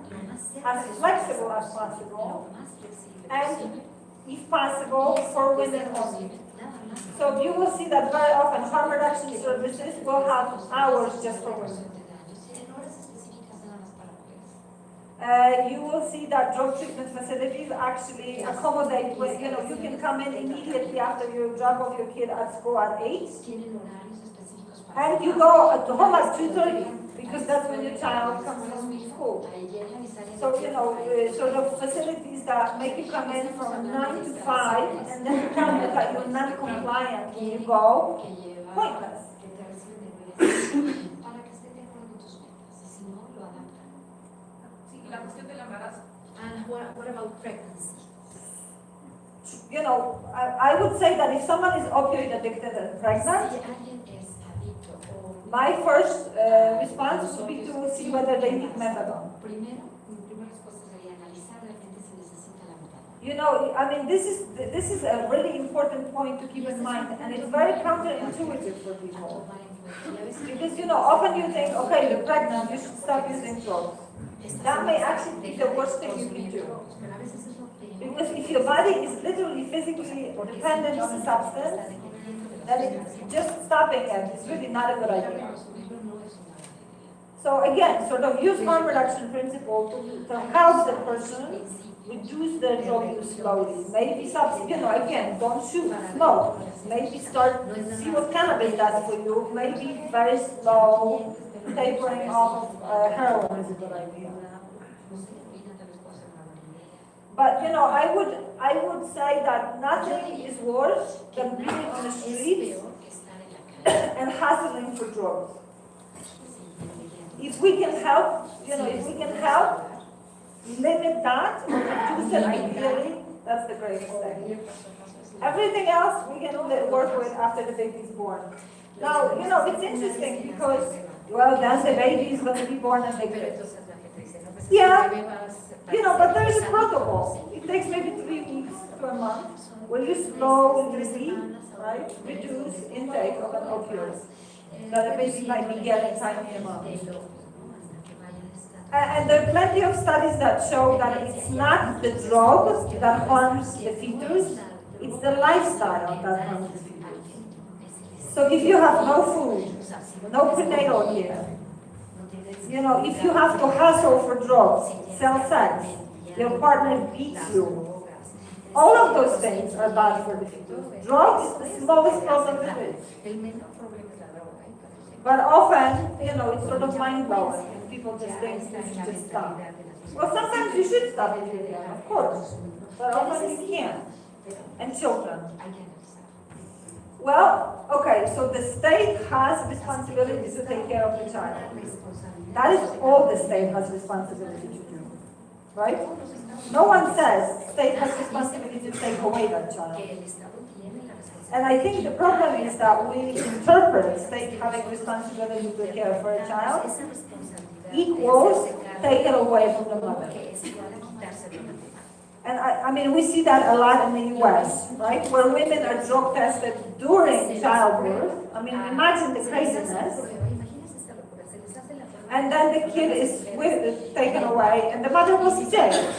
D: as flexible as possible, and if possible, for women only. So you will see that very often harm reduction services will have hours just for women. You will see that drug treatment facilities actually accommodate, you know, you can come in immediately after you drop off your kid at school at 8, and you go home at 2:30, because that's when your child comes from school. So, you know, sort of facilities that make you come in from 9 to 5, and then tell you that you're not compliant when you go, pointless.
G: And what about pregnancy?
D: You know, I would say that if someone is opioid addicted and pregnant, my first response would be to see whether they need methadone. You know, I mean, this is a really important point to keep in mind, and it's very counterintuitive for people. Because, you know, often you think, okay, you're pregnant, you should stop using drugs. That may actually be the worst thing you can do. Because if your body is literally physically dependent on a substance, then just stopping it is really not a good idea. So again, sort of use harm reduction principle to help the person reduce their drug use slowly. Maybe you know, again, don't shoot, smoke. Maybe start, see what cannabis does for you. Maybe very slow tapering off of heroin is a good idea. But you know, I would say that nothing is worse than being on the streets and hustling for drugs. If we can help, you know, if we can help limit that or reduce it ideally, that's the greatest thing. Everything else we can only work with after the baby is born. Now, you know, it's interesting because, well, then the baby is going to be born and they yeah, you know, but there is a protocol. It takes maybe 3 weeks to a month where you slowly, right, reduce intake of an opioid that the baby might be getting tiny amounts. And there are plenty of studies that show that it's not the drug that harms the fetus, it's the lifestyle that harms the fetus. So if you have no food, no prenatal care, you know, if you have to hustle for drugs, sell sex, your partner beats you, all of those things are bad for the fetus. Drugs is the smallest problem there is. But often, you know, it's sort of mind-blowing. People just think you should just stop. Well, sometimes you should stop if you can, of course. But often you can't. And children. Well, okay, so the state has responsibility to take care of the child. That is all the state has responsibility to do, right? No one says state has responsibility to take away that child. And I think the problem is that we interpret state having responsibility to care for a child equals take it away from the mother. And I mean, we see that a lot in the US, right? Where women are drug tested during childbirth. I mean, imagine the craziness. And then the kid is taken away and the mother was jailed.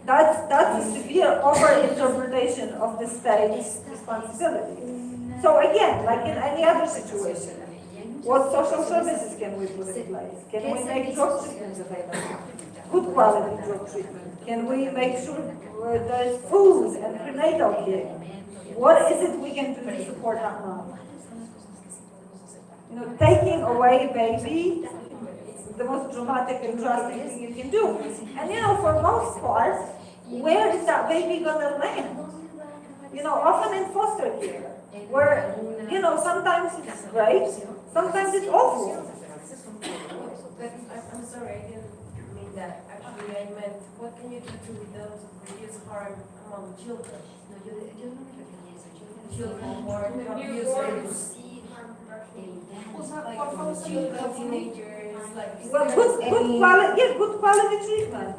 D: That's a severe over-interpretation of the state's responsibility. So again, like in any other situation, what social services can we put in place? Can we make drug treatments available? Good quality drug treatment? Can we make sure there's food and prenatal care? What is it we can do to support that mom? You know, taking away a baby is the most dramatic and drastic thing you can do. And you know, for most part, where is that baby gonna land? You know, often in foster care, where, you know, sometimes it's great, sometimes it's awful.
J: But I'm sorry, I didn't mean that. Actually, I meant, what can you do to reduce harm among children? Children who are abusers, like teenagers, like.
D: Well, good quality treatment.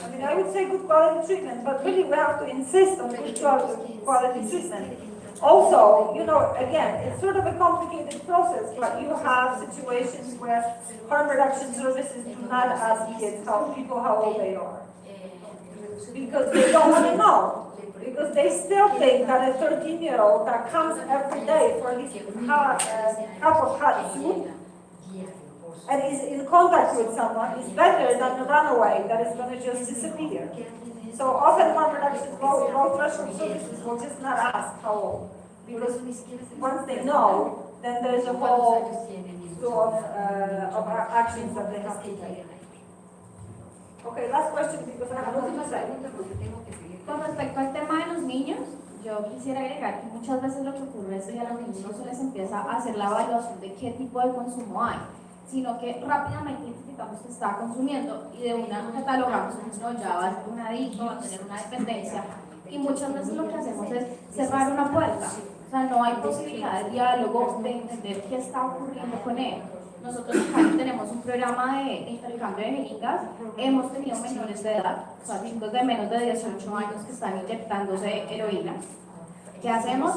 D: I mean, I would say good quality treatment, but really we have to insist on good quality treatment. Also, you know, again, it's sort of a complicated process, but you have situations where harm reduction services do not ask kids, people how old they are. Because they don't want to know. Because they still think that a 13-year-old that comes every day for his cup of hot soup and is in contact with someone is better than a runaway that is going to just disappear. So often harm reduction, low threshold services will just not ask how old. Because once they know, then there's a whole slew of actions that they have to take. Okay, last question because I have nothing to say.
K: Con respecto al tema de los niños, yo quisiera agregar que muchas veces lo que ocurre es que a los niños no se les empieza a hacer la evaluación de qué tipo de consumo hay, sino que rápidamente identificamos que está consumiendo y de una catalogamos que no, ya va a ser un adicto, va a tener una dependencia, y muchas veces lo que hacemos es cerrar una puerta. O sea, no hay posibilidad de diálogo, de entender qué está ocurriendo con él. Nosotros acá tenemos un programa de intercambio de jeringas, hemos tenido menores de edad, o sea, chicos de menos de 18 años que están inyectándose heroína. ¿Qué hacemos?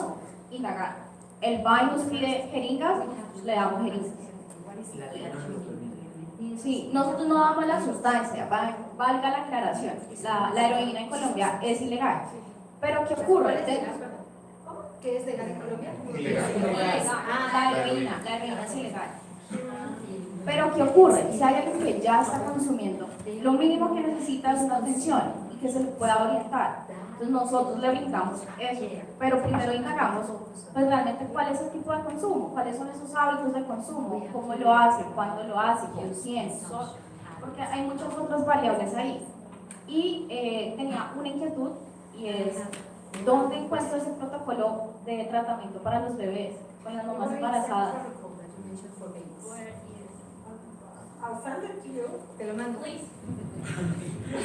K: Indagar. Él va y nos pide jeringas, le damos jeringas. Sí, nosotros no damos la sustancia, valga la aclaración, la heroína en Colombia es ilegal. Pero ¿qué ocurre?
J: ¿Qué es legal en Colombia?
K: La heroína es ilegal. Pero ¿qué ocurre? Si hay alguien que ya está consumiendo, lo mínimo que necesita es una atención y que se le pueda orientar. Entonces nosotros le brindamos eso, pero primero indagamos pues realmente cuál es el tipo de consumo, cuáles son esos hábitos de consumo, cómo lo hace, cuándo lo hace, quién siente, porque hay muchas otras variables ahí. Y tenía una inquietud y es, ¿dónde encuentro ese protocolo de tratamiento para los bebés con las mamás embarazadas?
D: I'll send it to you.
J: Te lo mando.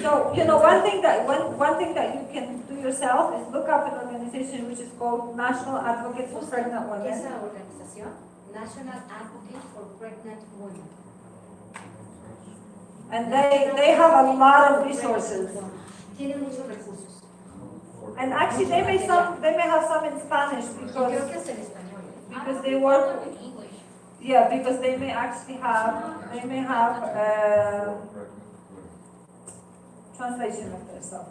D: So, you know, one thing that you can do yourself is look up an organization which is called National Advocates for Pregnant Women.
J: Esa organización, National Advocates for Pregnant Women.
D: And they have a lot of resources.
J: Tienen muchos recursos.
D: And actually they may have some in Spanish
J: Creo que
D: because
J: es en español.
D: they work. Yeah, because they may actually have, translation of this. So.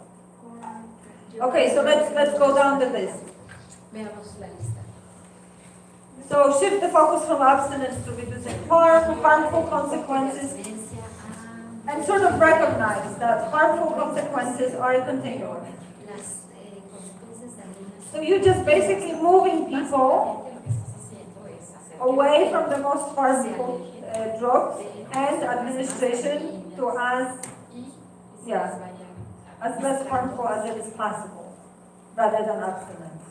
D: Okay, so let's go down the list.
G: Veamos la lista.
D: So shift the focus from abstinence to reducing harm, harmful consequences, and sort of recognize that harmful consequences are a continuum. So you're just basically moving people away from the most harmful drugs and administration to as less harmful as it is possible, rather than abstinence.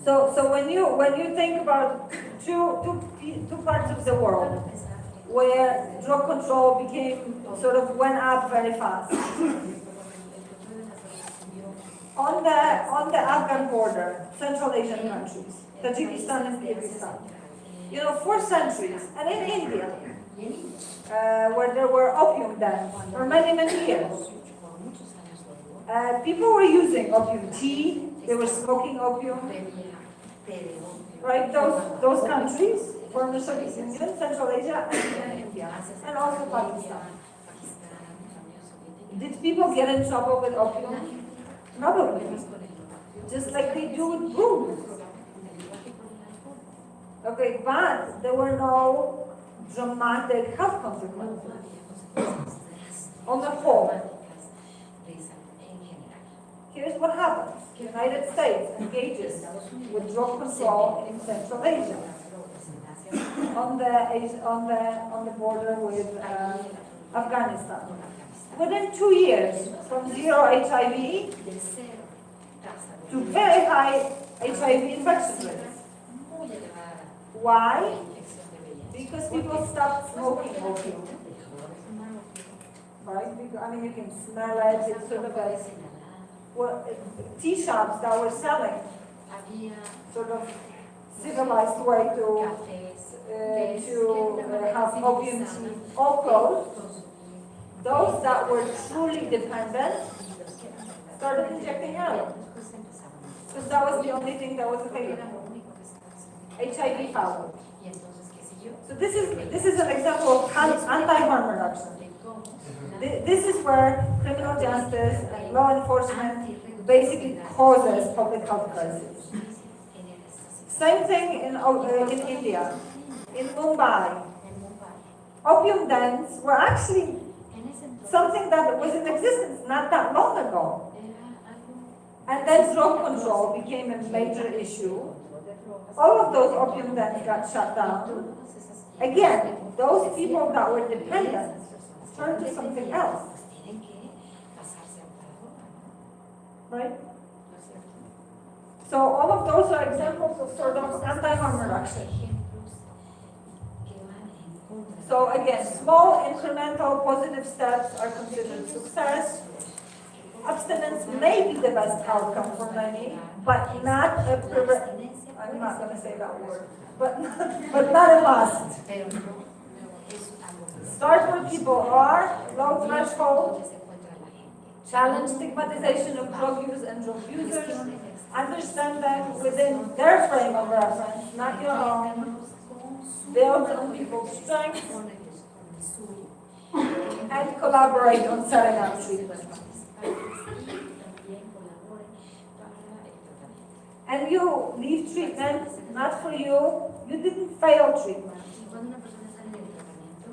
D: So when you think about two parts of the world where drug control went up very fast. On the Afghan border, Central Asian countries, Tajikistan and Kyrgyzstan, for centuries, and in India, where there were opium dens for many, many years. People were using opium tea, they were smoking opium. Right, those countries, former Soviet Union, Central Asia, and India, and also Pakistan. Did people get in trouble with opium? Probably. Just like they do with booze. Okay, but there were no dramatic health consequences. On the whole, here's what happens. The United States engages with drug control in Central Asia, on the border with Afghanistan. Within 2 years, from zero HIV to very high HIV infection rates. Why? Because people stopped smoking opium. Right? You can smell it. It's sort of a tea shops that were selling sort of civilized way to have opium tea all closed. Those that were truly dependent started injecting heroin because that was the only thing that was available. HIV followed. So this is an example of anti-harm reduction. This is where criminal justice and law enforcement basically causes public health crisis. Same thing in India, in Mumbai. Opium dens were actually something that was in existence not that long ago. And then drug control became a major issue. All of those opium dens got shut down. Again, those people that were dependent turned to something else. Right? So all of those are examples of sort of anti-harm reduction. So again, small incremental positive steps are considered success. Abstinence may be the best outcome for many, but not I'm not going to say that word, but not a must. Start where people are, low threshold, challenge stigmatization of drug use and drug users, understand them within their frame of reference, not your own, build on people's strengths, and collaborate on setting up treatment. And you leave treatment, not for you, you didn't fail treatment.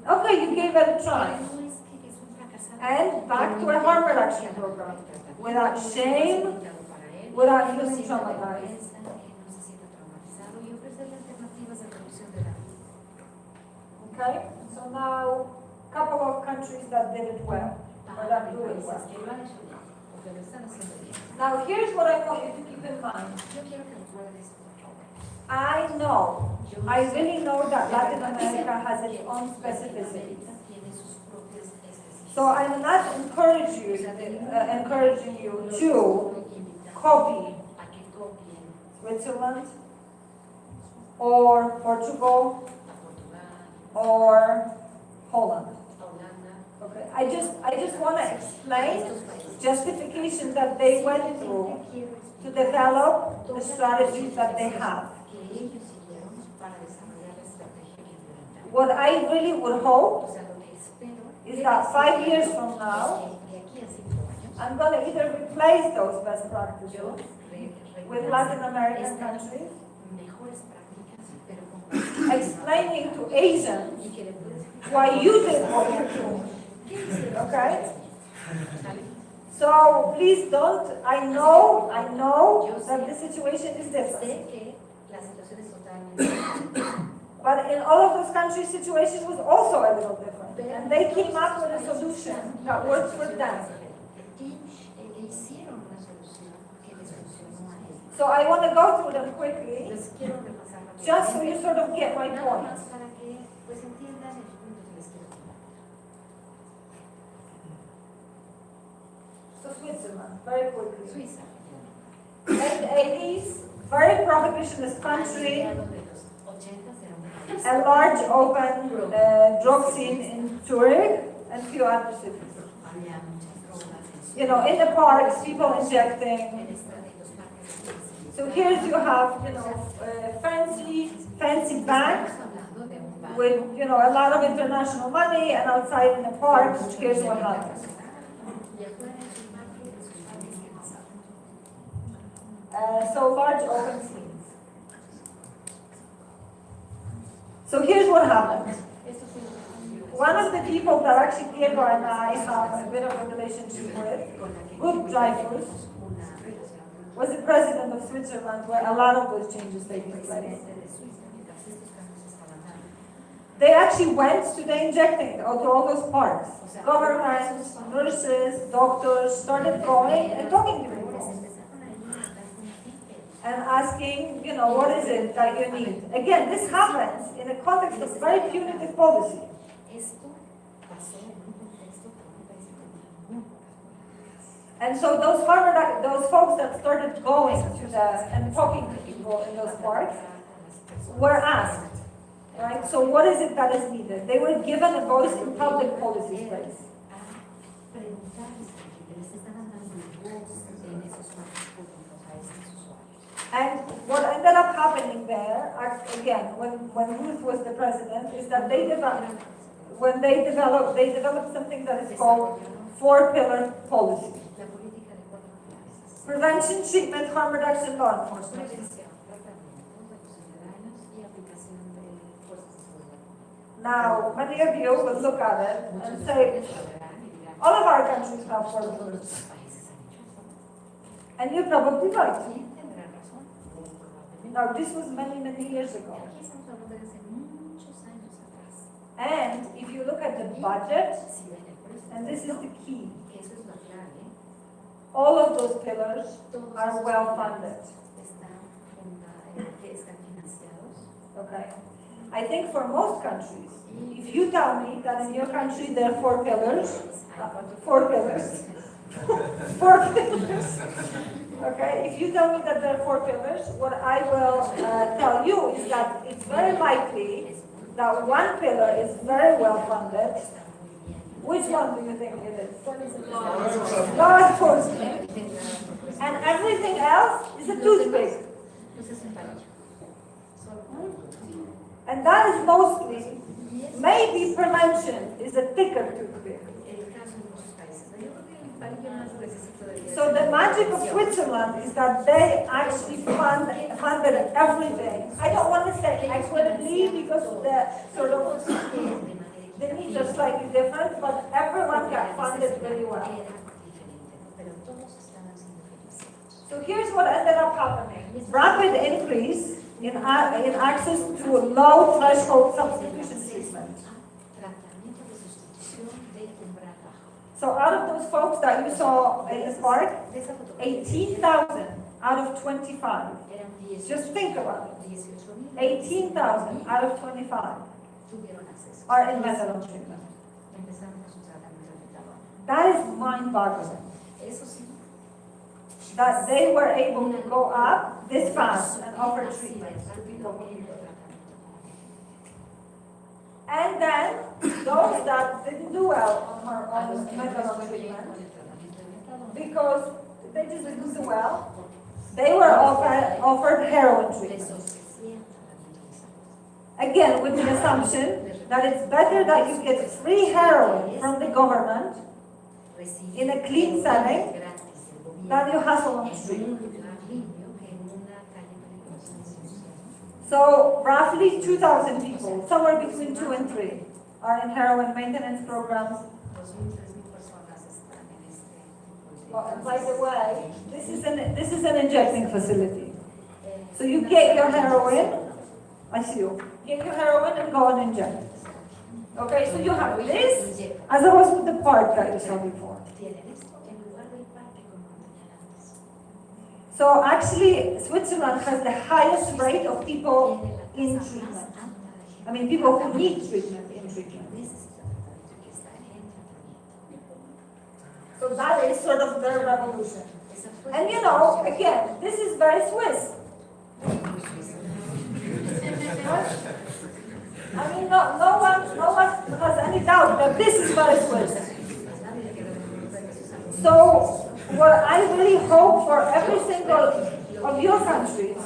D: Okay, you gave it a try. And back to a harm reduction program. Without shame, without feeling traumatized. Okay, so now a couple of countries that did it well, or that do it well. Now here's what I want you to keep in mind. I really know that Latin America has its own specificities. So I'm not encouraging you to copy Switzerland or Portugal or Holland. Okay. I just want to explain justification that they went through to develop the strategies that they have. What I really would hope is that 5 years from now, I'm going to either replace those best practices with Latin American countries, explaining to Asians why you did what you do. Okay? So please don't, I know that the situation is different. But in all of those countries, situation was also a little different. And they came up with a solution that works for them. So I want to go through them quickly, just so you sort of get my point. So Switzerland, very quickly. Late 80s, very prohibitionist country, a large open drug scene in Zurich and few other cities. You know, in the parks, people injecting. So here you have, you know, fancy bank with, you know, a lot of international money, and outside in the parks, here's what happens. So large open scenes. So here's what happened. One of the people that actually Diego and I have a bit of a relationship with, good drivers, was the president of Switzerland, where a lot of those changes taking place. They actually went to the injecting, to all those parks. Governments, nurses, doctors started going and talking to people. And asking, you know, what is it that you need? Again, this happens in a context of very punitive policy. And so those folks that started going to and talking to people in those parks were asked, right? So what is it that is needed? They were given a voice in public policy space. And what ended up happening there, again, when Ruth was the president, is that they developed something that is called 4-pillar policy. Prevention, treatment, harm reduction, law enforcement. Now, many of you will look at it and say, all of our countries have 4 pillars. And you're probably right. Now, this was many, many years ago. And if you look at the budget, and this is the key, all of those pillars are well funded. Okay. I think for most countries, if you tell me that in your country there are 4 pillars, 4 pillars, 4 pillars, okay, if you tell me that there are 4 pillars, what I will tell you is that it's very likely that one pillar is very well funded. Which one do you think it is? Law enforcement. And everything else is a toothpick. And that is mostly, maybe prevention is a thicker toothpick. So the magic of Switzerland is that they actually funded everything. I don't want to say equitably because the sort of the needs are slightly different, but everyone got funded very well. So here's what ended up happening. Rapid increase in access to low threshold substitution treatment. So out of those folks that you saw in the park, 18,000 out of 25. Just think about it. 18,000 out of 25 are in methadone treatment. That is mind-boggling. That they were able to go up this fast and offer treatment to people. And then those that didn't do well on methadone treatment, because they just didn't do well. They were offered heroin treatment. Again, with the assumption that it's better that you get free heroin from the government in a clean setting than you hustle on the street. So roughly 2,000 people, somewhere between 2 and 3, are in heroin maintenance programs. Oh, and by the way, this is an injecting facility. So you get your heroin, I see you, get your heroin and go and inject. Okay, so you have this, as opposed to the part that you saw before. So actually, Switzerland has the highest rate of people in treatment. I mean, people who need treatment in treatment. So that is sort of their revolution. And you know, again, this is very Swiss. I mean, no one has any doubt that this is very Swiss. So, what I really hope for every single of your countries,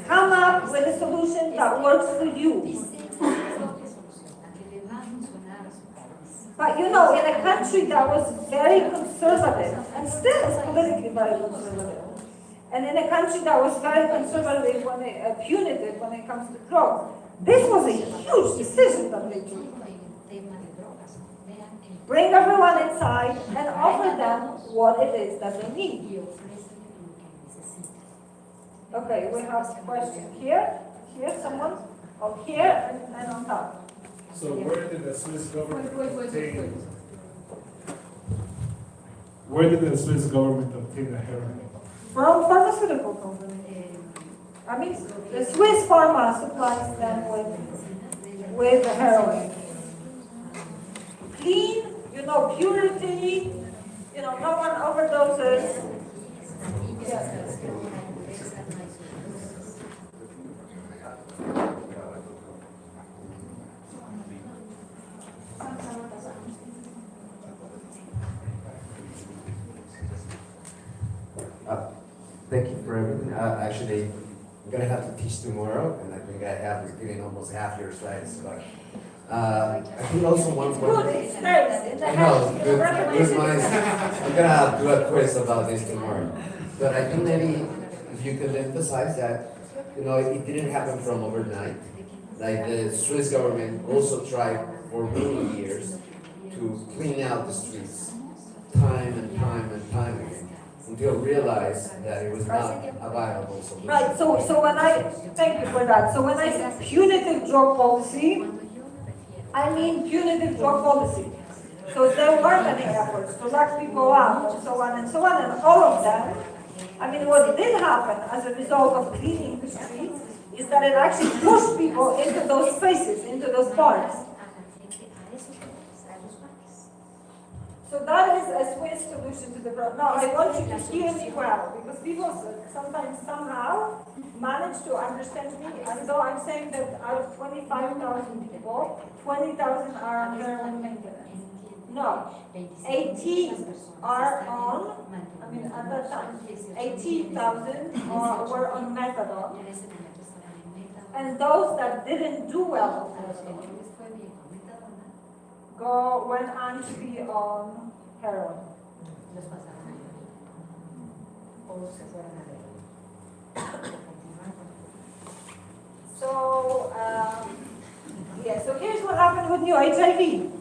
D: come up with a solution that works for you. But you know, in a country that was very conservative, and still is politically very conservative, and in a country that was very conservative punitive when it comes to drugs, this was a huge decision that they took. Bring everyone inside and offer them what it is that they need. Okay, we have a question here, someone, here, and on top.
L: So where did the Swiss government obtain? Where did the Swiss government obtain the heroin?
D: From pharmaceutical companies. I mean, the Swiss pharma supplies them with heroin. Clean, you know, purity, you know, no one overdoses. Yes.
M: Thank you for everything. Actually, I'm gonna have to teach tomorrow, and I think I have getting almost half your slides. But I think also one point.
D: It's nice.
M: I know, good minds. I'm gonna have to do a quiz about this tomorrow. But I think maybe if you could emphasize that, you know, it didn't happen from overnight. Like the Swiss government also tried for many years to clean out the streets, time and time again, until realized that it was not a viable solution.
D: Right, so when thank you for that. So when I say punitive drug policy, I mean punitive drug policy. So there weren't any efforts to lock people up and so on, and all of them. I mean, what did happen as a result of cleaning the streets is that it actually pushed people into those spaces, into those parks. So that is a Swiss solution to the problem. Now, I want you to hear me well, because people sometimes somehow manage to understand me, and though I'm saying that out of 25,000 people, 20,000 are on heroin maintenance. No, 18 are on, I mean, at that time, 18,000 were on methadone, and those that didn't do well went on to be on heroin. So, yeah, so here's what happened with new HIV.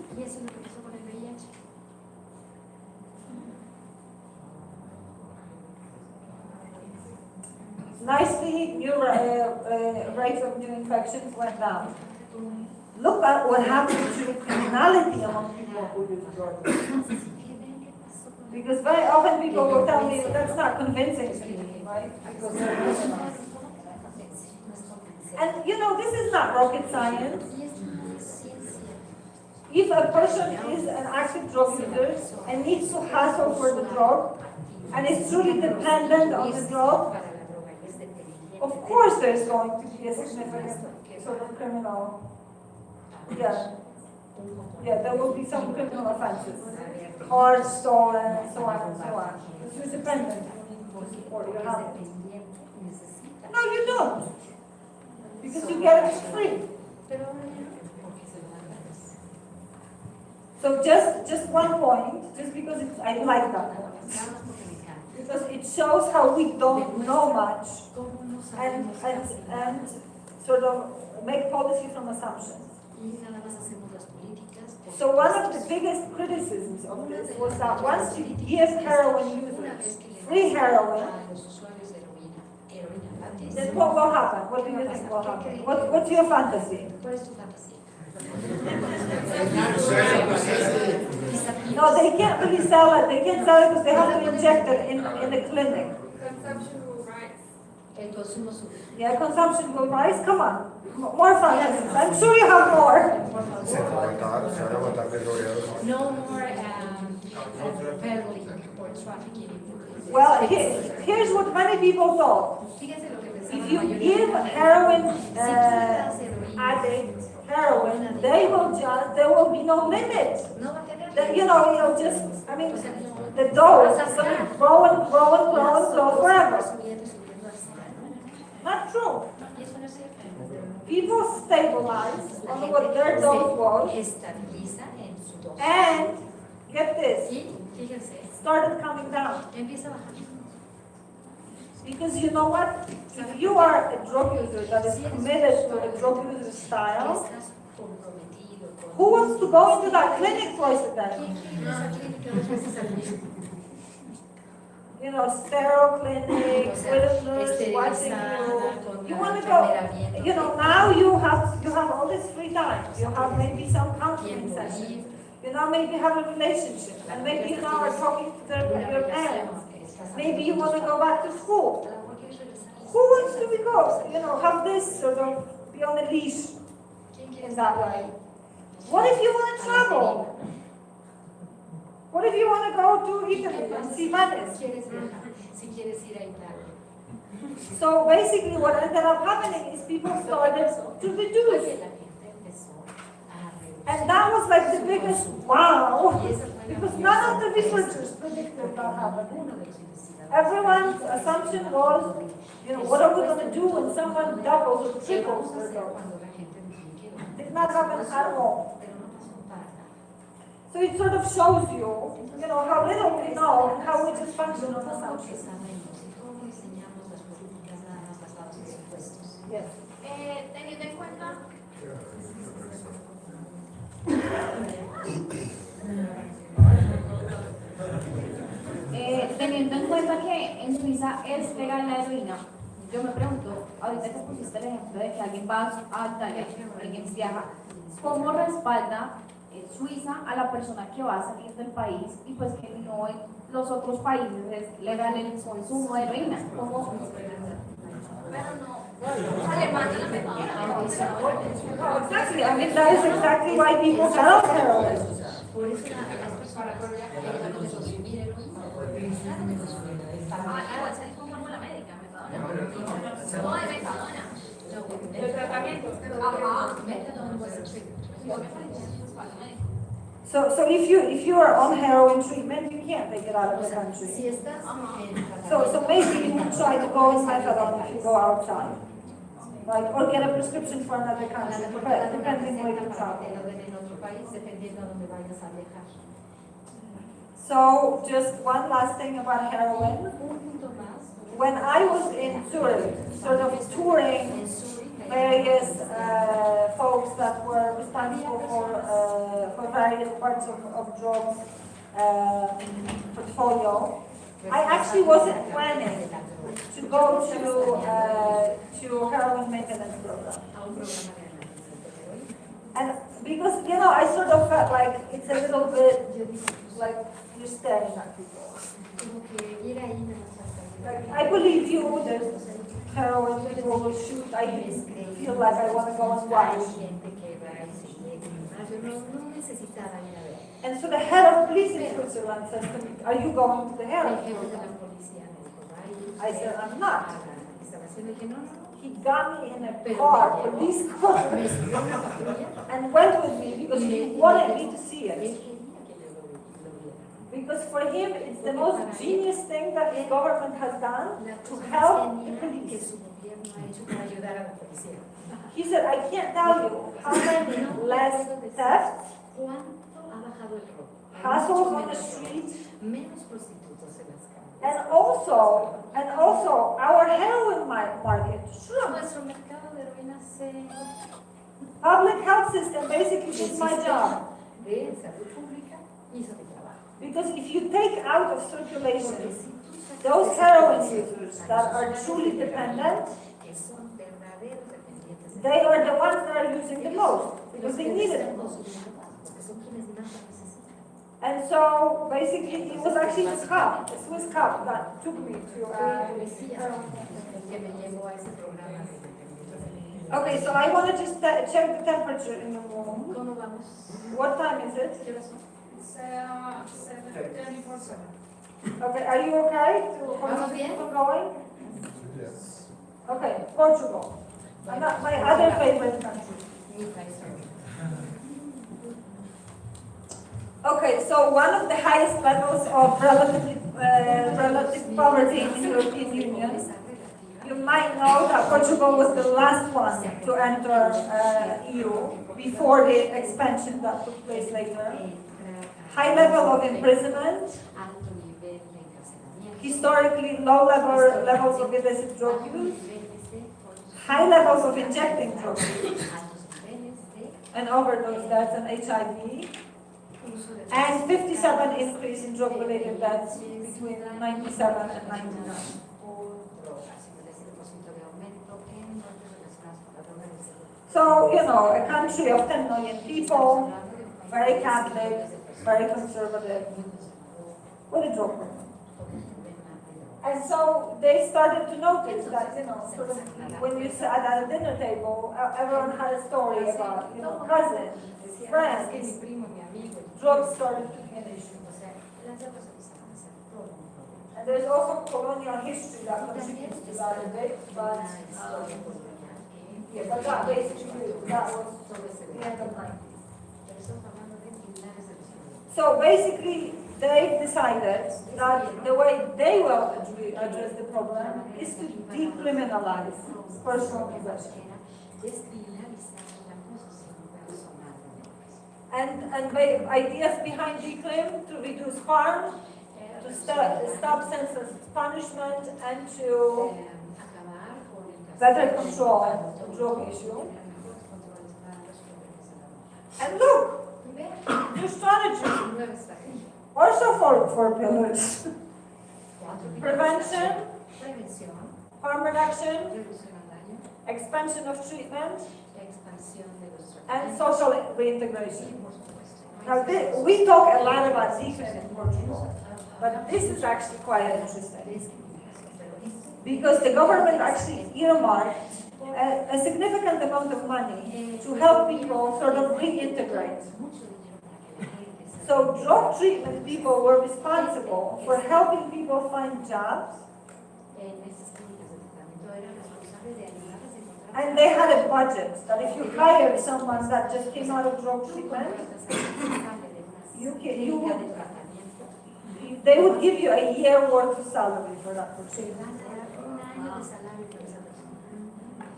D: Nicely, new rates of new infections went down. Look at what happened to the criminality among people who use drugs. Because very often people will tell me that's not convincing to me, right? Because they're criminals. And you know, this is not rocket science. If a person is an active drug user and needs to hustle for the drug and is truly dependent on the drug, of course there's going to be a significant sort of criminal. Yeah. Yeah, there will be some criminal offenses. Cars stolen and so on and so on. Because you're dependent or you have it. No, you don't. Because you get it for free. So just one point, just because I like that point. Because it shows how we don't know much and sort of make policy from assumptions. So one of the biggest criticisms of this was that once you give heroin users free heroin, then what will happen? What do you think will happen? What's your fantasy? No, they can't really sell it. They can't sell it because they have to inject it in the clinic.
J: Consumption will rise.
D: Yeah, consumption will rise. Come on. More fantasies. I'm sure you have more.
G: No more peddling or trafficking.
D: Well, here's what many people thought. If you give heroin addicts heroin, there will be no limit. It'll just, I mean, the dose is going to grow and grow and grow and grow forever. Not true. People stabilize on what their dose was, and get this, started coming down. Because you know what? If you are a drug user that is committed to a drug user style, who wants to go into that clinic twice a day? Sterile clinics, with a nurse watching you. You want to go, now you have all this free time. You have maybe some counseling sessions. You now maybe have a relationship. And maybe you now are talking to your parents. Maybe you want to go back to school. Who wants to go? Have this sort of be on a leash in that way. What if you want to travel? What if you want to go to Italy and see Venice? So basically what ended up happening is people started to reduce. And that was like the biggest wow, because none of the researchers predicted that happening. Everyone's assumption was, what are we going to do when someone doubles or triples their dose? Did not happen at all. So it sort of shows you, how little we know and how we just function on assumptions. Yes.
K: Teniendo en cuenta que en Suiza es legal la heroína, yo me pregunto, ahorita que pusiste el ejemplo de que alguien va a Italia, alguien viaja, ¿cómo respalda Suiza a la persona que va a salir del país y pues que no en los otros países es legal el consumo de heroína? ¿Cómo?
D: Exactly. I mean, that is exactly why people sell heroin. So if you are on heroin treatment, you can't take it out of the country. So maybe you would try to go on methadone if you go outside. Right? Or get a prescription for another country, depending where you travel. So just one last thing about heroin. When I was in Zurich, sort of touring various folks that were responsible for various parts of drugs portfolio, I actually wasn't planning to go to heroin maintenance program. And because, I sort of felt like it's a little bit like you're staring at people. Like, I believe you, there's heroin, people will shoot, I feel like I want to go and watch. And so the head of police in Switzerland says to me, are you going to the heroin program? I said, I'm not. He got me in a car, police car, and went with me because he wanted me to see it. Because for him, it's the most genius thing that his government has done to help the police. He said, I can't tell you how many less thefts, hassles on the street, and also our heroin market shrunk. Public health system basically did my job. Because if you take out of circulation those heroin users that are truly dependent, they are the ones that are using the most because they need it the most. And so basically it was actually a cop, a Swiss cop that took me to Okay, so I want to just check the temperature in the room. What time is it?
C: It's 7:34.
D: Okay, are you okay to keep going?
B: Yes.
D: Okay, Portugal. My other favorite country. Okay, so one of the highest levels of relative poverty in the European Union. You might know that Portugal was the last one to enter EU before the expansion that took place later. High level of imprisonment, historically low levels of illicit drug use, high levels of injecting drug use, and overdose deaths and HIV, and 57 increase in drug-related deaths between 97 and 99. So, you know, a country of 10 million people, very Catholic, very conservative, with a drug problem. And so they started to notice that, you know, sort of when you sat at a dinner table, everyone had a story about, you know, cousins, friends. Drugs started to be an issue. And there's also colonial history that contributes to that a bit, but yeah, but that basically, that was the end of the 90s. So basically, they decided that the way they will address the problem is to decriminalize personal possession. And the ideas behind decrim to reduce harm, to stop senseless punishment, and to better control the drug issue. And look, new strategy. Also for pillars. Prevention, harm reduction, expansion of treatment, and social reintegration. Now, we talk a lot about decrim in Portugal, but this is actually quite interesting. Because the government actually earmarked a significant amount of money to help people sort of reintegrate. So drug treatment people were responsible for helping people find jobs. And they had a budget that if you hired someone that just came out of drug treatment, they would give you a year worth of salary for that person.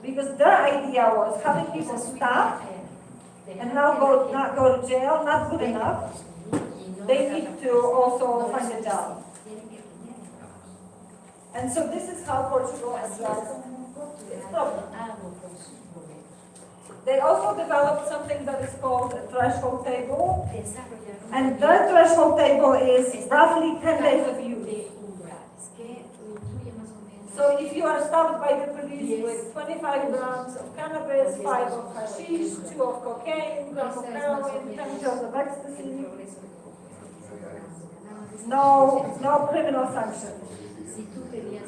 D: Because their idea was having people stop and not go to jail, not good enough. They need to also find a job. And so this is how Portugal addressed its problem. They also developed something that is called a threshold table. And their threshold table is roughly 10 days of use. So if you are stopped by the police with 25 grams of cannabis, 5 of hashish, 2 of cocaine, grams of heroin, 10 pills of ecstasy, no criminal sanctions.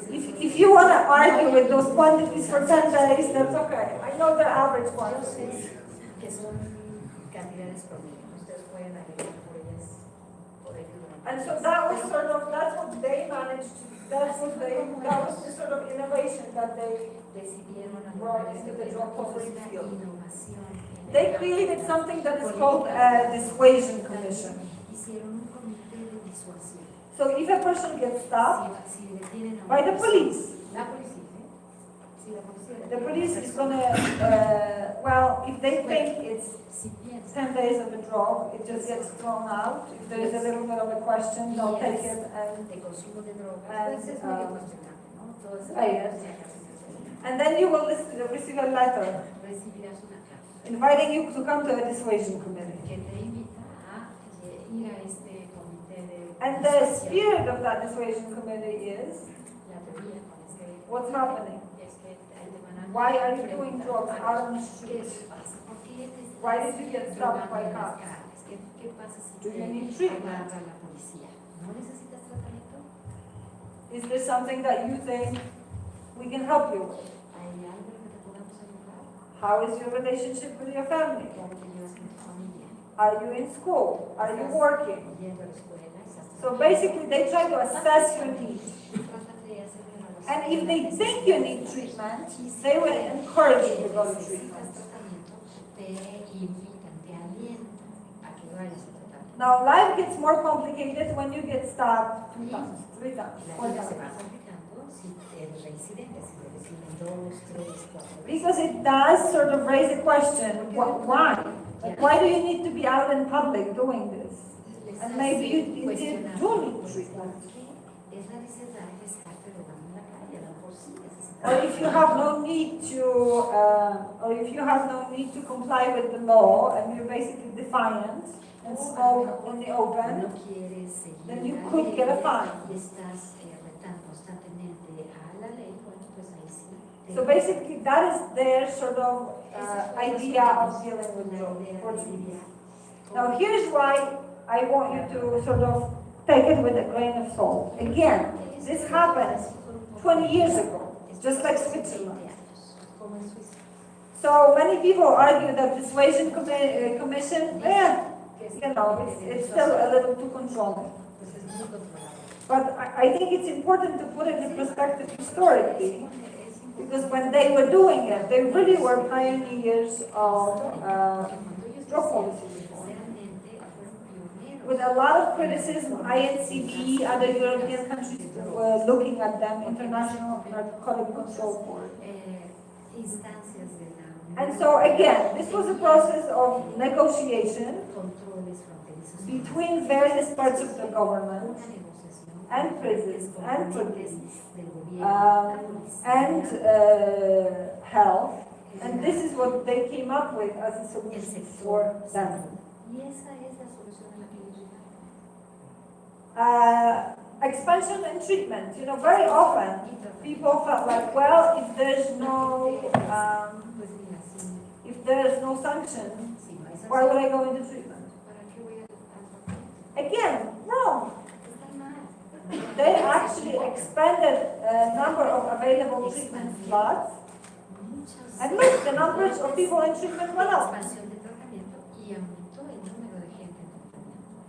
D: If you want to argue with those quantities for 10 days, that's okay. I know the average quantities. And so that was that's what they managed to that was the sort of innovation that they
G: decidieron
D: brought into the drug policy
G: una
D: field.
G: innovación en el
D: They
G: campo
D: created something that is
G: política
D: called a dissuasion commission.
G: hicieron un comité de disuasión.
D: So if a person gets stopped
G: Si detienen a
D: by
G: una
D: the
G: persona-
D: police,
G: la policía, ¿eh? Si la policía
D: the
G: detiene a una
D: police is
G: persona,
D: gonna, well, if they think it's
G: si piensa
D: 10 days of a drug, it just gets thrown out. If there is a little bit of a question, they'll take it and,
G: de consumo de drogas,
D: And,
G: pues es medio cuestionable, ¿no? Todo eso
D: right. And then you will receive a letter
G: recibirás una carta
D: inviting you to come to a dissuasion committee.
G: que te invita a ir a este comité de
D: And the
G: disuasión.
D: spirit of that dissuasion committee is,
G: La teoría con este
D: what's happening?
G: es que ahí te van a
D: Why are you doing
G: preguntar,
D: drugs out on the
G: ¿qué
D: street?
G: pasa? ¿Por qué te estás
D: Why did you get stopped by
G: drogando en las
D: cops?
G: calles? ¿Qué pasa si
D: Do you need
G: te
D: treatment?
G: agarra la policía? ¿No necesitas tratamiento?
D: Is there something that you think we can help you with?
G: ¿Hay algo en lo que te podamos ayudar?
D: How is your relationship with your family?
G: ¿Cómo te llevas con tu familia?
D: Are you in school? Are you working?
G: Yendo a la escuela, estás
D: So basically, they try to assess your needs.
G: Trata de hacer una evaluación.
D: And if they think you need treatment, they will encourage you to go to treatment.
G: Tratamiento, te invitan, te alientan a que vayas a tratamiento.
D: Now, life gets more complicated when you get stabbed 2 times, 3 times,
G: La
D: 4
G: vida se va
D: times.
G: complicando si eres reincidente, si te reciben 2, 3, 4 veces.
D: Because it does sort of raise a question, why? Like, why do you need to be out in public doing this? And maybe you indeed do need treatment.
G: Es la necesidad de estarte drogando en la calle, a lo mejor sí necesitas.
D: Or if you have no need to comply with the law and you're basically defiant and smoke in the open,
G: No quieres seguir
D: then you
G: la
D: could
G: ley
D: get a fine.
G: y estás retando constantemente a la ley, bueno, pues ahí sí.
D: So basically, that is their sort of idea of dealing with drugs. Portuguese. Now, here's why I want you to sort of take it with a grain of salt. Again, this happened 20 years ago, just like Switzerland.
G: Como en Suiza.
D: So many people argue that dissuasion commission, it's still a little too controlling.
G: Pues es muy controlado.
D: But I think it's important to put it in perspective historically, because when they were doing it, they really were pioneers of drug policy reform. With a lot of criticism, INCB, other European countries were looking at them, International Narcotic Control Board.
G: Instancias de la
D: And so again, this was a process of negotiation
G: controles fronterizos.
D: between various parts of the government
G: Una negociación
D: and prisons and
G: componentes
D: police
G: del gobierno, la
D: and
G: policía,
D: health. And this is what they came up with as a solution for them.
G: y esa es la solución a la que ellos llegaron.
D: Expansion and treatment. You know, very often people felt like, well, if there's no
G: Pues mira, si,
D: if there's no sanction,
G: si no hay
D: why would
G: sanción,
D: I go into treatment?
G: ¿para qué voy a tratamiento?
D: Again, wrong.
G: Está mal.
D: They actually expanded a number of available treatment slots,
G: Muchas
D: and look, the numbers of people in treatment went up.
G: expansión de tratamiento y aumentó el número de gente en tratamiento.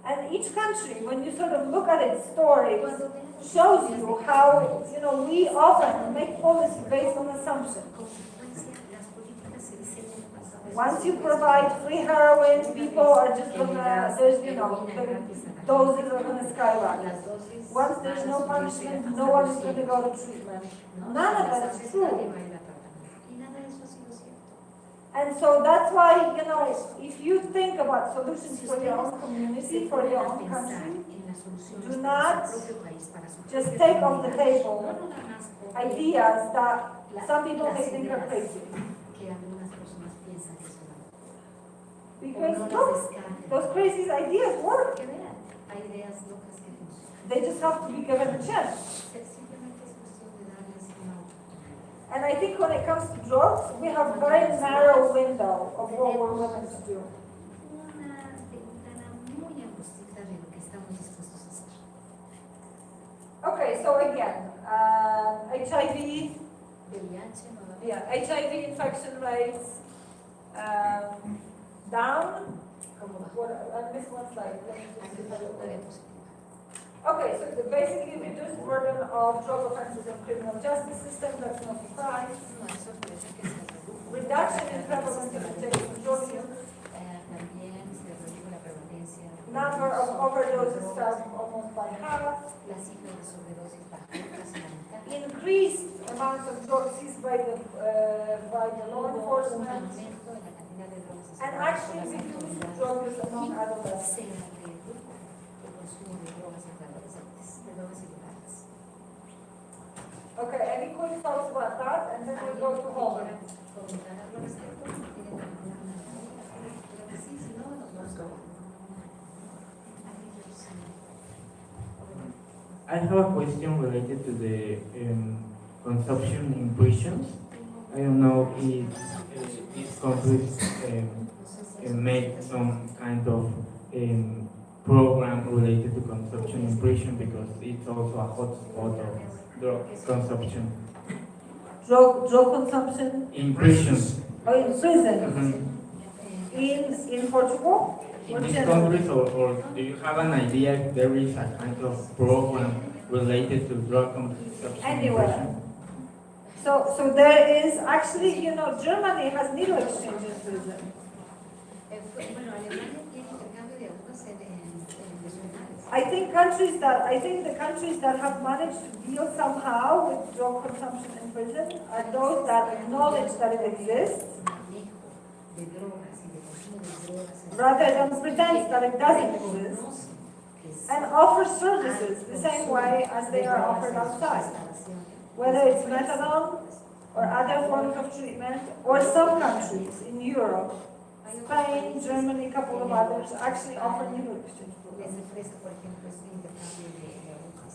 D: And each country, when you sort of look at its story,
G: Cuando ves
D: shows you how, you know, we often make policy based on assumptions.
G: consecuencia, las políticas se diseñan basadas en
D: Once you provide free heroin, people are just gonna, there's, you know, the doses are gonna skyrocket.
G: las dosis.
D: Once there's no punishment, no one is gonna go to treatment. None of that is true.
G: Y nada de eso ha sido cierto.
D: And so that's why, you know, if you think about solutions for your own community, for your own country, do not just take off the table ideas that some people may think are crazy.
G: Que algunas personas piensan que son
D: Because look, those crazy ideas work.
G: que vean, hay ideas locas que funcionan.
D: They just have to be given a chance.
G: Simplemente es cuestión de darles una oportunidad.
D: And I think when it comes to drugs, we have a very narrow window of what we're willing to do.
G: Una ventana muy angustita de lo que estamos dispuestos a hacer.
D: Okay, so again, HIV,
G: VIH, nuevamente.
D: yeah, HIV infection rates down.
G: ¿Cómo va?
D: What, I missed one slide. Let me
G: Hay
D: just
G: una
D: have a
G: nota de
D: look.
G: positiva.
D: Okay, so the basically reduced burden of drug offenses in criminal justice system, that's no surprise.
G: No es sorpresa que se redujo.
D: Reduction in prevalence of injection drug use.
G: También se redujo la prevalencia.
D: Number of overdoses fell almost by half.
G: La cifra de sobredosis bajó casi la mitad.
D: Increased amounts of drugs seized by the law enforcement.
G: Aumento en la cantidad de drogas
D: And actually reduced drug use among adolescents.
G: se redujo el consumo de drogas entre adolescentes, de drogas ilegales.
D: Okay, any quick thoughts about that? And then we go to Holland.
G: Comentar algo al respecto, ¿tienen alguna pregunta? Creo que sí, si no, nos vamos a
N: I have a question related to the consumption in prisons. I don't know if these countries make some kind of program related to consumption in prison, because it's also a hotspot of drug consumption.
D: Drug consumption
N: In prisons.
D: or in prison?
N: Mhm.
D: In Portugal?
N: In these countries, or do you have an idea if there is a kind of program related to drug consumption in
D: Anywhere.
N: prison?
D: So there is actually, Germany has needle exchange in prison.
G: Bueno, Alemania tiene intercambio de agujas en prisionales.
D: I think the countries that have managed to deal somehow with drug consumption in prison are those that acknowledge that it exists,
G: De drogas y de consumo de drogas en
D: rather than pretend that it doesn't exist, and offer services the same way as they are offered outside. Whether it's methadone or other forms of treatment, or some countries in Europe, Spain, Germany, a couple of others, actually offer needle exchange programs.
G: les ofrece, por ejemplo, este intercambio de agujas.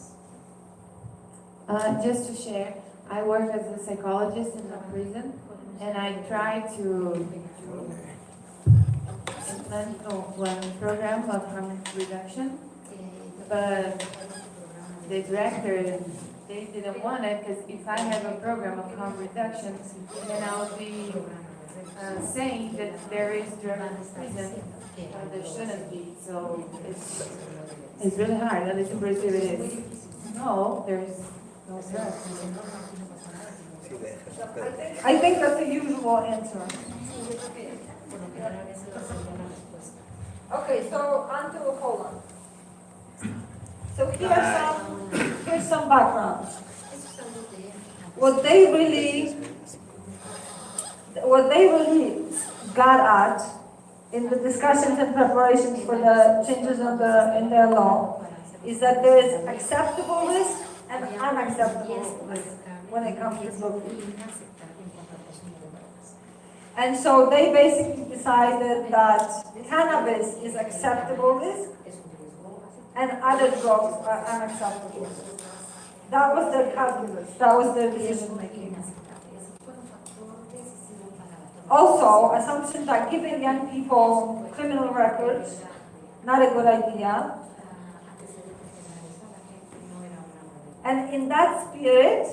O: Just to share, I work as a psychologist in a prison, and I try to implement one program of harm reduction, but the director, they didn't want it, because if I have a program of harm reduction, then I'll be saying that there is drug in prison, there shouldn't be, so it's really hard, at least in Brazil it is. No, there's no drugs.
D: I think that's the usual answer. Okay, so on to Holland. So here's some background. What they really got at in the discussions and preparations for the changes in their law is that there is acceptable risk and unacceptable risk when it comes to drug use. And so they basically decided that cannabis is acceptable risk and other drugs are unacceptable. That was their calculus, that was their decision making. Also, assumption that giving young people criminal records, not a good idea. And in that spirit,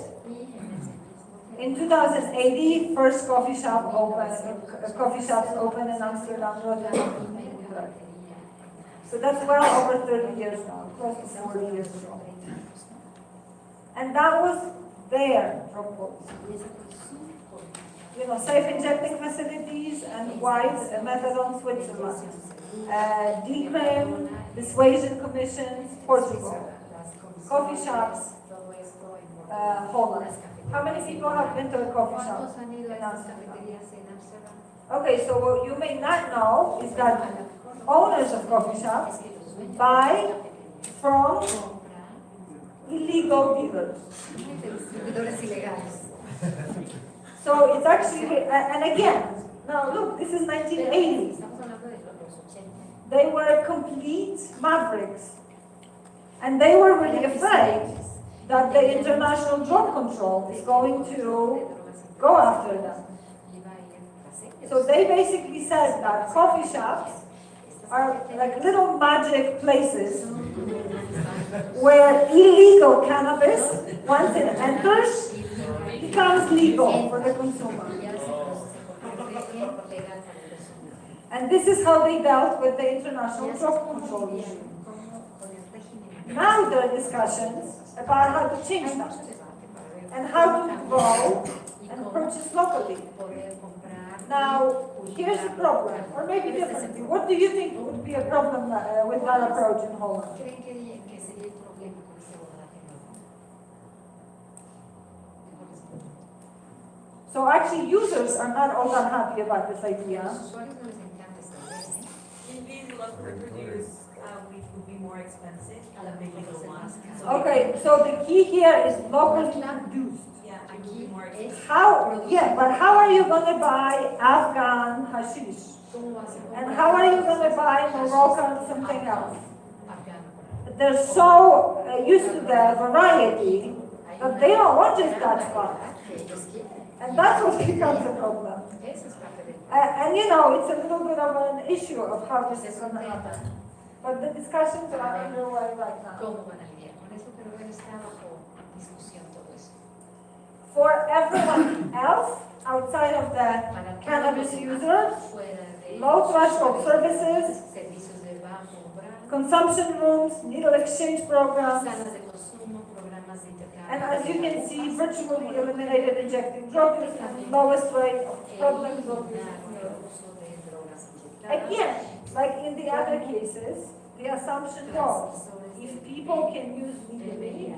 D: in 2080, first coffee shops opened in Amsterdam, Rotterdam. So that's well over 30 years now, close to 40 years ago. And that was their proposal. Self-injecting facilities and white methadone Switzerland. Declaim, dissuasion commissions, Portugal. Coffee shops, Holland. How many people have been to a coffee shop in Amsterdam? Okay, so what you may not know is that owners of coffee shops buy from illegal dealers. So it's actually, and again, now look, this is 1980. They were complete mavericks. And they were really afraid that the international drug control is going to go after them. So they basically said that coffee shops are like little magic places where illegal cannabis, once it enters, becomes legal for the consumer. And this is how they dealt with the international drug control issue. Now there are discussions about how to change that and how to grow and purchase locally. Now, here's the problem, or maybe differently. What do you think would be a problem with that approach in Holland? So actually, users are not all that happy about this idea.
J: Indeed, local produce would be more expensive than maybe the ones.
D: Okay, so the key here is locally produced.
J: Yeah, it would be more expensive.
D: How? Yeah, but how are you going to buy Afghan hashish? And how are you going to buy Moroccan something else? They're so used to the variety that they don't want just that one. And that's what becomes a problem. And you know, it's a little bit of an issue of how this is going to happen. But the discussions are underway right now. For everyone else outside of the cannabis users, low threshold services, consumption rooms, needle exchange programs, and as you can see, virtually eliminated injecting drug use and lowest rate of problem drug use in Europe. Again, like in the other cases, the assumption goes, if people can use legally,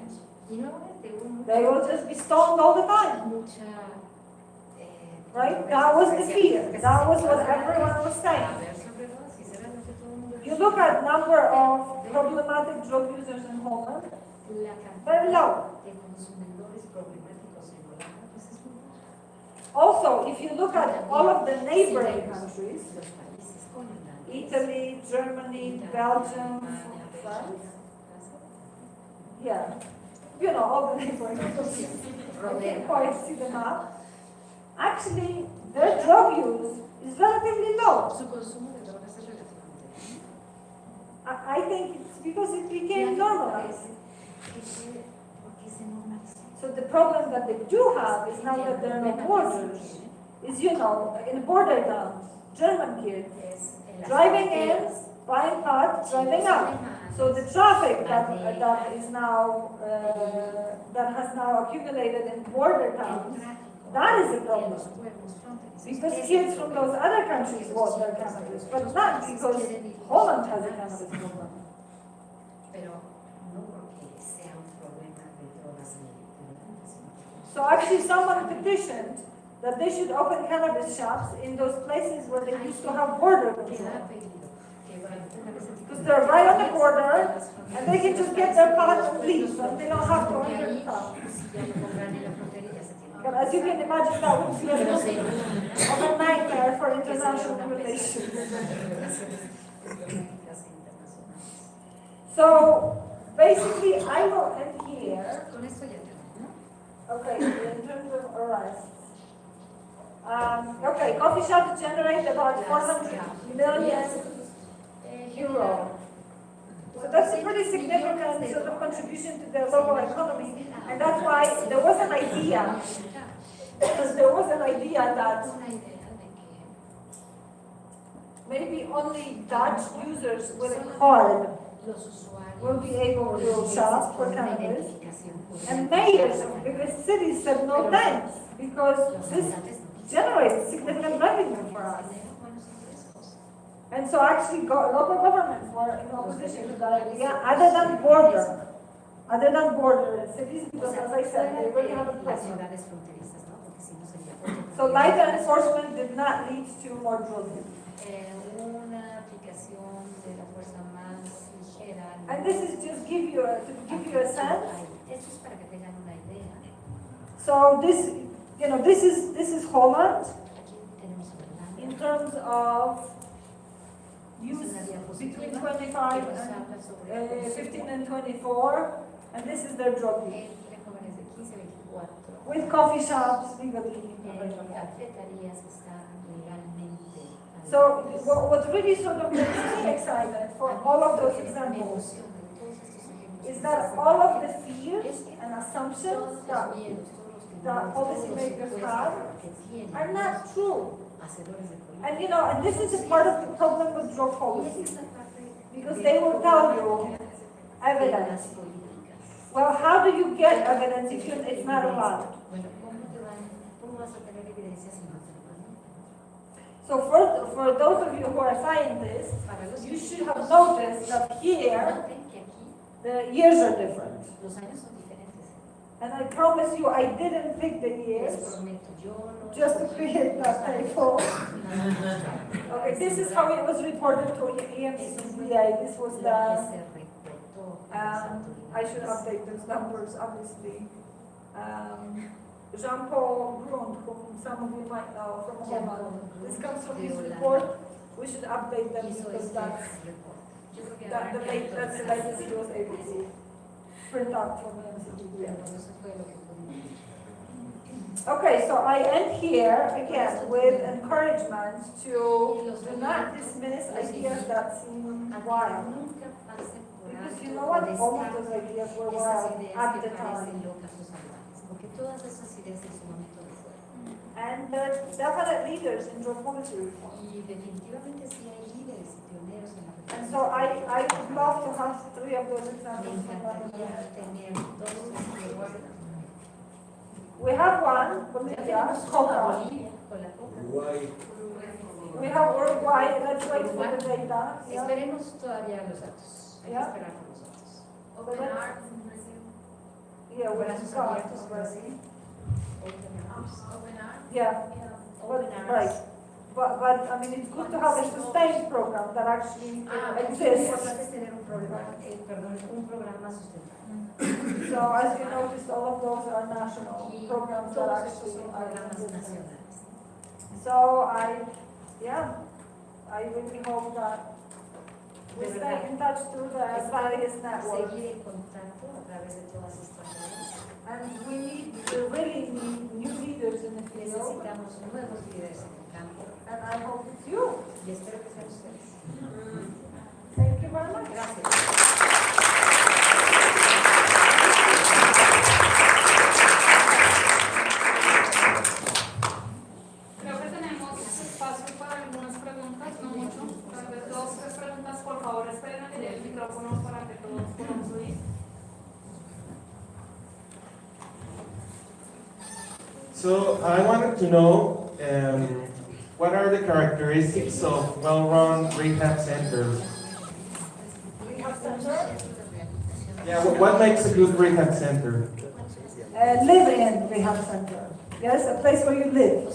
D: they will just be stoned all the time. Right? That was the fear. That was what everyone was saying. You look at number of problematic drug users in Holland, very low. Also, if you look at all of the neighboring countries, Italy, Germany, Belgium, France, yeah, you know, all the neighboring countries, you can't quite see them up. Actually, their drug use is relatively low. I think it's because it became normalized. So the problem that they do have is now that there are no borders, is, you know, in border towns, German kids, driving in, buying pot, driving out. So the traffic that is now, that has now accumulated in border towns, that is a problem. Because kids from those other countries want their cannabis, but not because Holland has a cannabis problem. So actually someone petitioned that they should open cannabis shops in those places where they used to have border control. Because they're right on the border, and they can just get their pot and leave, and they don't have to enter the town. But as you can imagine, that would be a little bit of a nightmare for international relations. So basically, I will end here. Okay, in terms of arrests. Okay, coffee shops generate about 400 million euro. So that's a pretty significant sort of contribution to the local economy, and that's why there was an idea. Because there was an idea that maybe only Dutch users with a card will be able to shop for cannabis. And mayors of biggest cities said no thanks, because this generates significant revenue for us. And so actually local governments were in opposition to that idea, other than border cities, because as I said, they really have a problem. So lighter enforcement did not lead to more drug use. And this is just to give you a sense. So this, you know, this is Holland in terms of use between 25 and 15 and 24, and this is their drug use. With coffee shops legally. So what really sort of makes me excited for all of those examples is that all of the fears and assumptions that policymakers have are not true. And you know, and this is a part of the problem with drug policy. Because they will tell you, Evidence. Well, how do you get evidence if it's not allowed?
G: ¿Cómo vas a tener evidencia si no te lo permiten?
D: So for those of you who are scientists, you should have noticed that here the years are different.
G: Los años son diferentes.
D: And I promise you, I didn't pick the years just to create that table. Okay, this is how it was reported to EMCDA. This was the, I should update those numbers, obviously. Jean-Paul Grund, whom some of you might know from Holland. This comes from his report. We should update them because that's the latest he was able to print out from EMCDA. Okay, so I end here again with encouragement to do not dismiss ideas that seem wild. Because you know what? All of those ideas were wild at the time. And there are definite leaders in drug policy reform. And so I would love to have 3 of those examples from We have one, Bolivia, Coca. We have Uruguay, let's wait for the data.
G: Esperemos todavía los datos. Hay que esperar por los datos.
D: Yeah, we're
G: Brazos abiertos, Brasil.
D: Yeah, right. But I mean, it's good to have a sustained program that actually exists.
G: Un programa sustentable.
D: So as you noticed, all of those are national programs that actually are nacionales. So I really hope that we stay in touch through the various networks. And we really need new leaders in the field. And I hope it's you. Thank you very much.
C: Creo que tenemos espacio para algunas preguntas, no mucho, tal vez 2 o 3 preguntas. Por favor, esperen a que llegue el micrófono para que todos podamos oír.
P: So I wanted to know what are the characteristics of well-run rehab centers?
D: Rehab center?
P: Yeah, what makes a good rehab center?
D: Live in rehab center. Yes, a place where you live.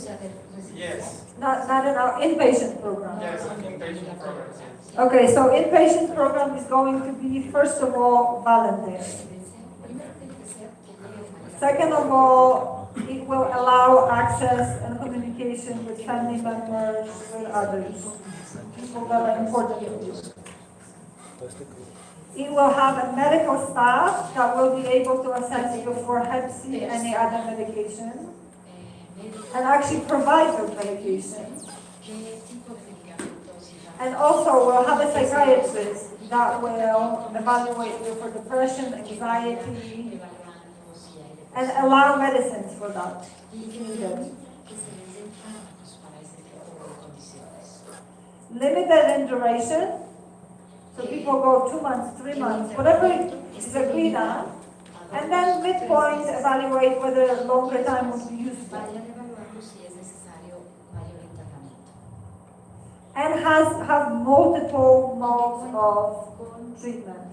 P: Yes.
D: Not in our inpatient program.
P: Yes, an inpatient program. Yes.
D: Okay, so inpatient program is going to be, first of all, voluntary. Second of all, it will allow access and communication with family members, with others, people that are important to you. It will have a medical staff that will be able to assess you for Hep C, any other medication, and actually provide those medications. And also we'll have a psychiatrist that will evaluate you for depression, anxiety, and allow medicines for that if needed. Limited in duration, so people go 2 months, 3 months, whatever is agreed on, and then midpoint evaluate whether longer time would be useful. And have multiple modes of treatment.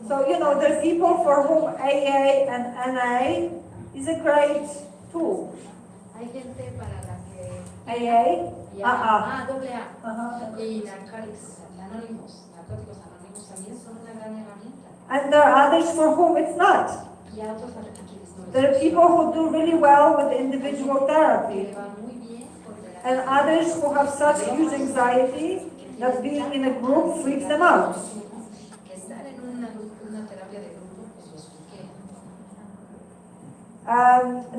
D: So, you know, there are people for whom AA and NA is a great tool.
G: Hay gente para la que
D: AA?
G: doble A. Y narcóticos anónimos también son una gran herramienta.
D: And there are others for whom it's not.
G: Y a otros para quienes no.
D: There are people who do really well with individual therapy. And others who have such huge anxiety that being in a group freaks them out.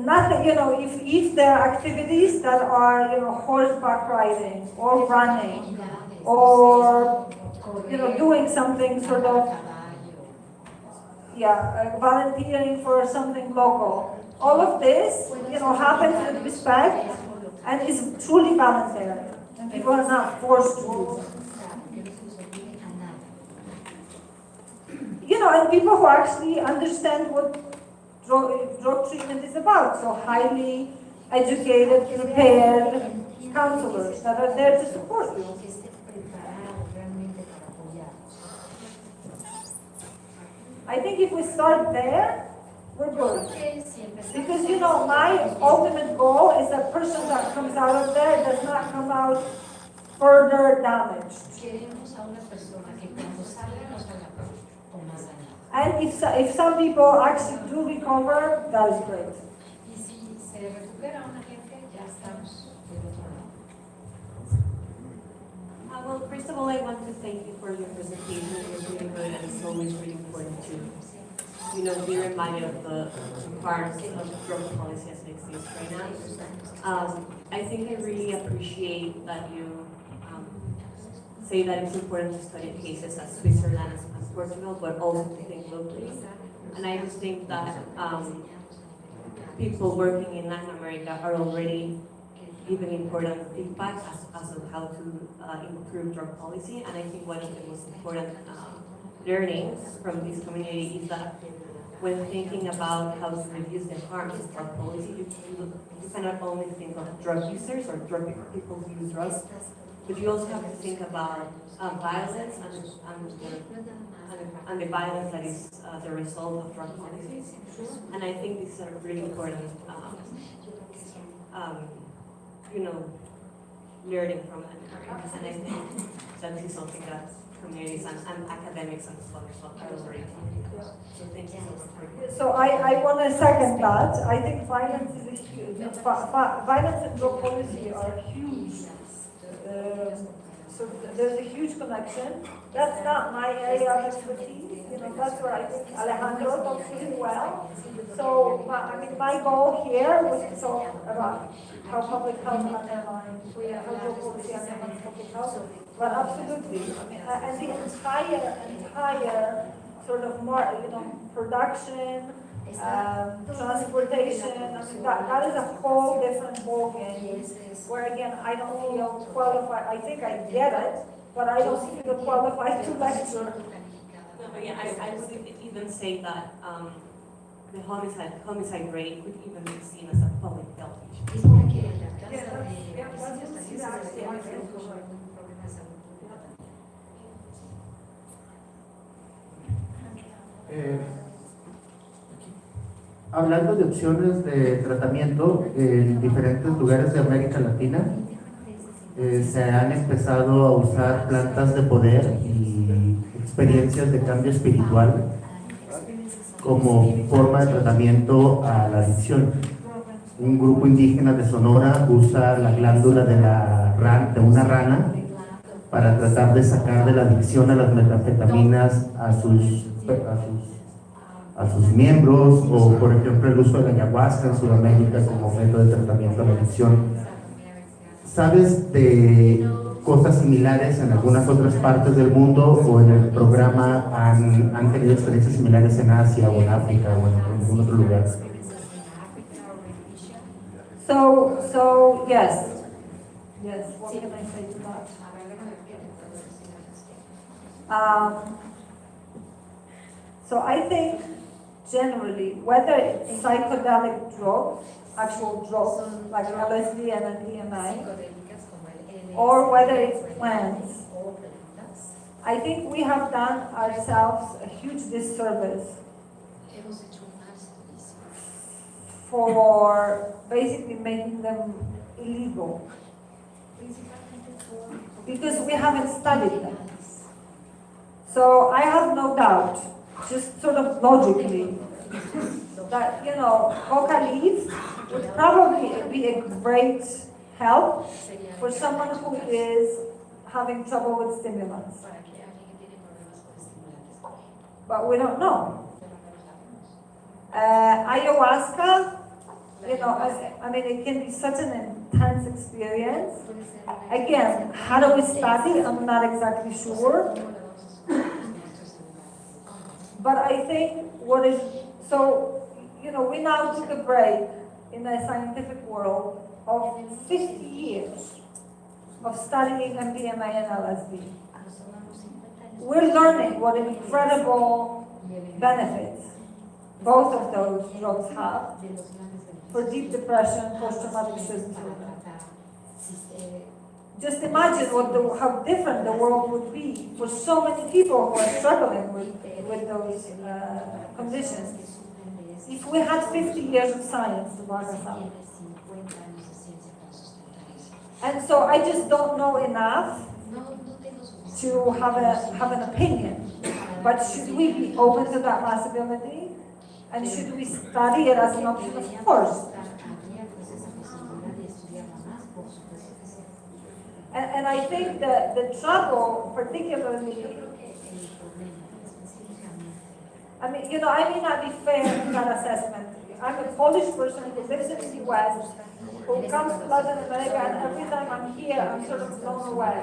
D: Nothing, you know, if there are activities that are, you know, horseback riding or running or, you know, doing something sort of, volunteering for something local. All of this, you know, happens with respect and is truly voluntary. And people are not forced to do it. and people who actually understand what drug treatment is about. So highly educated, prepared counselors that are there to support you. I think if we start there, we're good. Because, my ultimate goal is that person that comes out of there does not come out further damaged. And if some people actually do recover, that is great.
Q: Well, first of all, I want to thank you for your presentation. It was really good, and it's always really important to, be reminded of the parts of drug policy as it exists right now. I think I really appreciate that you say that it's important to study cases as Switzerland, as Portugal, but also to think locally. And I just think that people working in Latin America are already giving important feedback as of how to improve drug policy. And I think one of the most important learnings from this community is that when thinking about how to reduce the harms of drug policy, you cannot only think of drug users or people who use drugs, but you also have to think about violence and the violence that is the result of drug policies. And I think this is a really important, learning from America. And I think that is something that communities and academics and scholars are already talking about. So thank you so much.
D: So I want to second that. I think violence is a huge, violence and drug policy are huge. So there's a huge connection. That's not my area of expertise. That's where I think Alejandro talks really well. So, my goal here was to talk about how public health undermines, how drug policy undermines public health. But absolutely, and the entire sort of production, transportation, that is a whole different ballgame, where again, I don't feel qualified. I think I get it, but I don't feel qualified to lecture.
Q: No, but yeah, I would even say that the homicide rate could even be seen as a public health issue.
R: Hablando de opciones de tratamiento en diferentes lugares de América Latina, se han empezado a usar plantas de poder y experiencias de cambio espiritual como forma de tratamiento a la adicción. Un grupo indígena de Sonora usa la glándula de una rana para tratar de sacar de la adicción a las metanfetaminas a sus miembros, o por ejemplo el uso de la ayahuasca en Sudamérica como método de tratamiento a la adicción. ¿Sabes de cosas similares en algunas otras partes del mundo, o en el programa han tenido experiencias similares en Asia o en África o en algún otro lugar?
D: So yes, what can I say to that? So I think generally, whether it's psychedelic drugs, actual drugs like LSD and MDMA, or whether it's plants, I think we have done ourselves a huge disservice for basically making them illegal, because we haven't studied them. So I have no doubt, just sort of logically, that, coca leaves would probably be a great help for someone who is having trouble with stimulants. But we don't know. Ayahuasca, it can be such an intense experience. Again, how do we study? I'm not exactly sure. But I think we now took a break in the scientific world of 50 years of studying MDMA and LSD. We're learning what an incredible benefits both of those drugs have for deep depression, post-traumatic stress disorder. Just imagine how different the world would be for so many people who are struggling with those conditions if we had 50 years of science to back us up. And so I just don't know enough to have an opinion. But should we be open to that possibility? And should we study it as an option? Of course. And I think that the trouble, particularly, I mean, you know, I may not be fair in that assessment. I'm a Polish person who lives in the US, who comes to Latin America, and every time I'm here, I'm sort of blown away.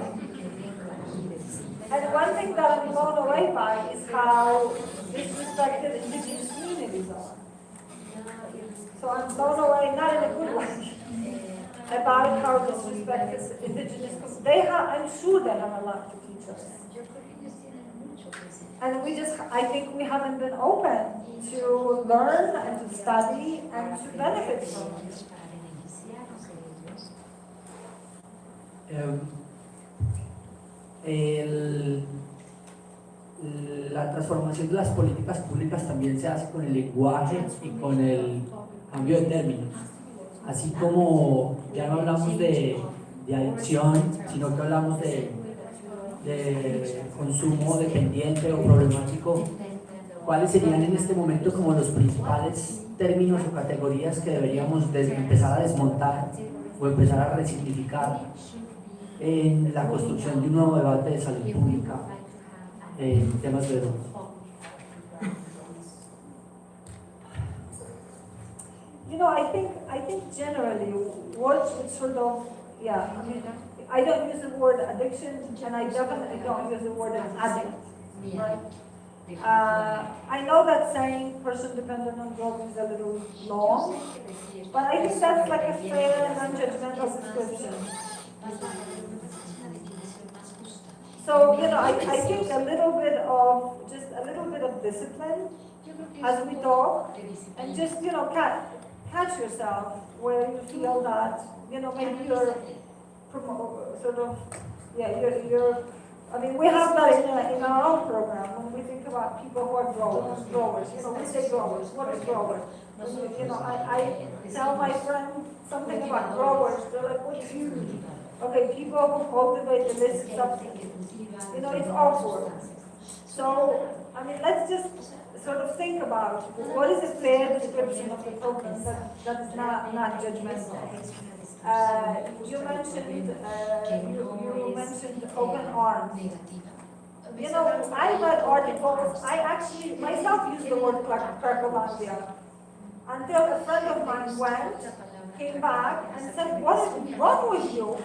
D: And one thing that I'm blown away by is how disrespected indigenous communities are. So I'm blown away, not in a good way, about how disrespected indigenous communities. I'm sure they have a lot to teach us. And I think we haven't been open to learn and to study and to benefit from it.
H: La transformación de las políticas públicas también se hace con el lenguaje y con el cambio de términos. Así como ya no hablamos de adicción, sino que hablamos de consumo dependiente o problemático, ¿cuáles serían en este momento como los principales términos o categorías que deberíamos empezar a desmontar o empezar a resignificar en la construcción de un nuevo debate de salud pública en temas de drogas?
D: You know, I think generally words would sort of, I mean, I don't use the word addiction, and I definitely don't use the word addict, right? I know that saying person dependent on drugs is a little long, but I think that's like a fair and non-judgmental description. So, you know, I think a little bit of discipline as we talk, and just, you know, catch yourself where you feel that, you know, maybe you're I mean, we have that in our own program when we think about people who are growers. You know, we say growers. What is growers? You know, I tell my friends something about growers. They're like, what do you mean? Okay, people who cultivate illicit substances. You know, it's awkward. So, I mean, let's just sort of think about what is a fair description of the program that is not judgmental. You mentioned open arms. You know, I read articles. I actually myself used the word Cracolandia until a friend of mine came back and said, "What is wrong with you?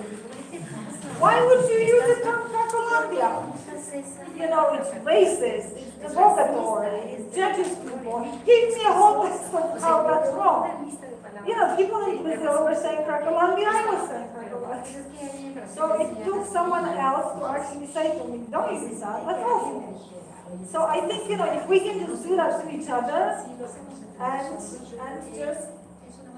D: Why would you use the term Cracolandia? You know, it's racist, it's derogatory, it judges people." He gave me a whole list of how that's wrong. You know, people in Brazil were saying Cracolandia, I was saying Cracolandia. So it took someone else to actually say to me, don't use that, that's awful. So I think, you know, if we can just do that to each other and just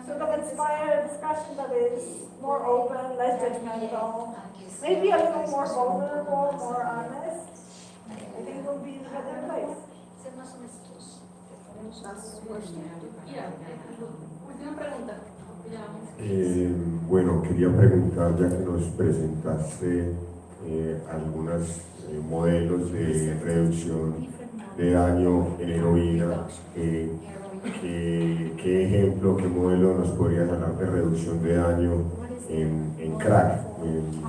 D: sort of inspire a discussion that is more open, less judgmental, maybe a little more vulnerable, more honest, I think we'll be in a better place.
F: Bueno, quería preguntar, ya que nos presentaste algunos modelos de reducción de daño en heroína, ¿qué ejemplo, qué modelo nos podrías hablar de reducción de daño en crack, en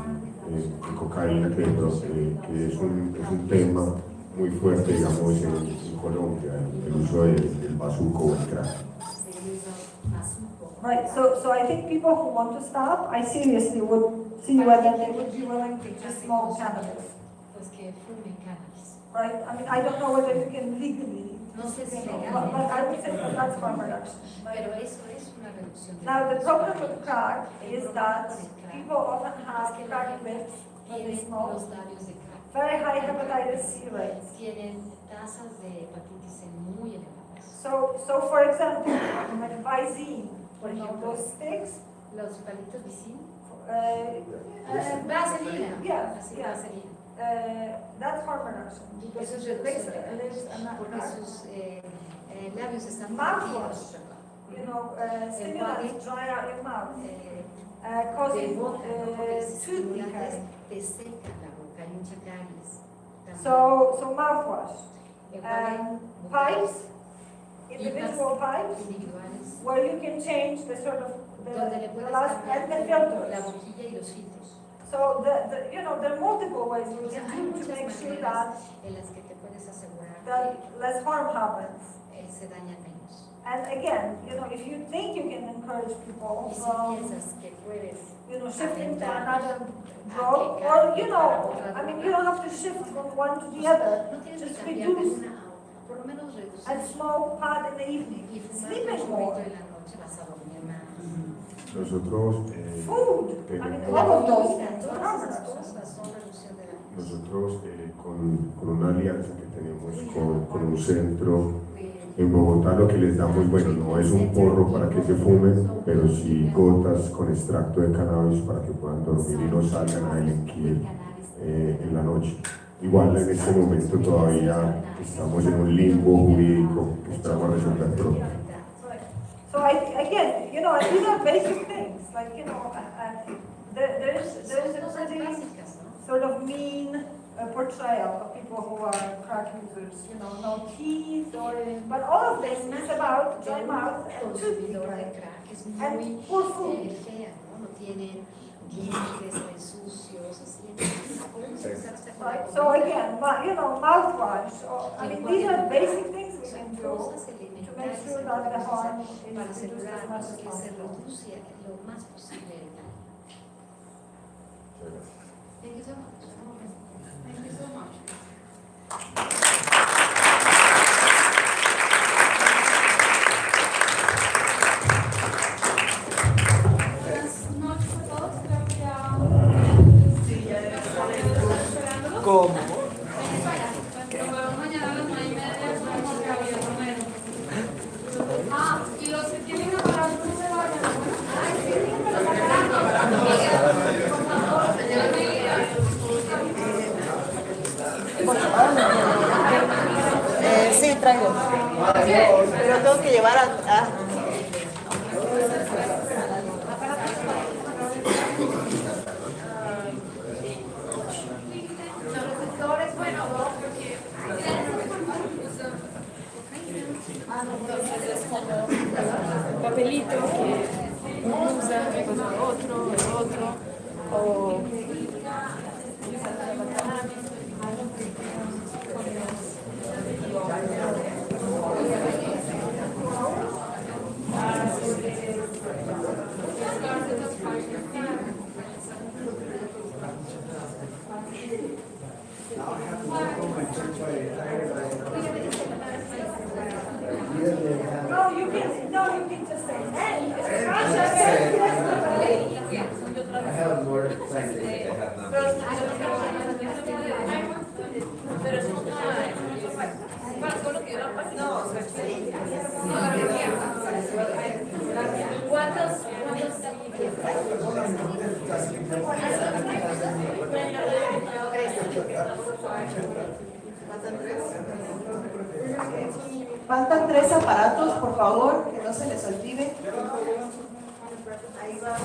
F: cocaína, que es un tema muy fuerte, digamos, en Colombia, el uso del bazuco o el crack?
D: Right, so I think people who want to stop, I seriously would see whether they would be willing to just smoke cannabis. Right, I mean, I don't know whether you can legally, but I would say that that's harm reduction. Now, the problem with crack is that people often have crack lips when they smoke. very high hepatitis C rates.
G: Tienen tasas de hepatitis C muy elevadas.
D: So for example, like Visine,
G: Por ejemplo,
D: those sticks,
G: los palitos Vicin,
D: vaselina, yeah,
G: así
D: yeah.
G: vaselina.
D: That's harm reduction because
G: Eso es
D: it makes
G: reducción porque sus labios están
D: mouthwash, you know, stimulants dry out your mouth, causing tooth decay.
G: te seca la boca, hay mucha caries.
D: So mouthwash, pipes, individual pipes,
G: individuales,
D: where you can change the sort of
G: donde le
D: the
G: puedes
D: last and the
G: cambiar
D: filters.
G: la boquilla y los filtros.
D: So there are multiple ways you can
G: Hay
D: do to
G: muchas
D: make sure
G: maneras
D: that
G: en las que te puedes asegurar
D: less harm happens.
G: que se dañan menos.
D: And again, if you think you can encourage people
G: Y si
D: from,
G: piensas que puedes
D: shifting to
G: alentar
D: another drug, or you don't have to shift from one to the other.
G: no tienes que
D: Just
G: cambiar de
D: reduce
G: una a otra, por lo menos reducir
D: and smoke pot in the evening.
G: y fumar un
D: Sleeping
G: churrito
D: more.
G: en la noche, vas a dormir más.
F: Nosotros
D: Food.
F: tenemos,
D: All of those
G: Todas
D: things.
G: esas cosas son reducción de daños.
F: nosotros con una alianza que tenemos con un centro en Bogotá, lo que les da muy bueno, no es un porro para que se fumen, pero sí gotas con extracto de cannabis para que puedan dormir y no salgan a delinquir en la noche. Igual en este momento todavía estamos en un limbo jurídico que esperamos resolver pronto.
D: So again, these are basic things. Like there's a pretty sort of mean portrayal of people who are crack users. No teeth but all of this is about dry mouth and tooth decay and poor food.
G: No tienen dientes sucios,
D: Right. So again, mouthwash. These are basic things we can do to make sure that the harm is
G: para
D: reduced as much
G: asegurarnos
D: as
G: que se
D: possible.
G: reduce lo más posible el daño. Thank you so much.
C: Thank you so much. Buenas noches a todos, creo que ya...
A: ¿Cómo?
C: Nos vemos mañana a las 9:30 como que había primero. Y los que tienen aparatos no se vayan.
A: Sí, traigo. Pero tengo que llevar a...
J: Entonces es como papelito que uno usa, luego el otro, o
D: No, you can just say, hey,
M: I have more scientific, I have not.
A: Faltan 3 aparatos, por favor, que no se les olvide. Ahí va.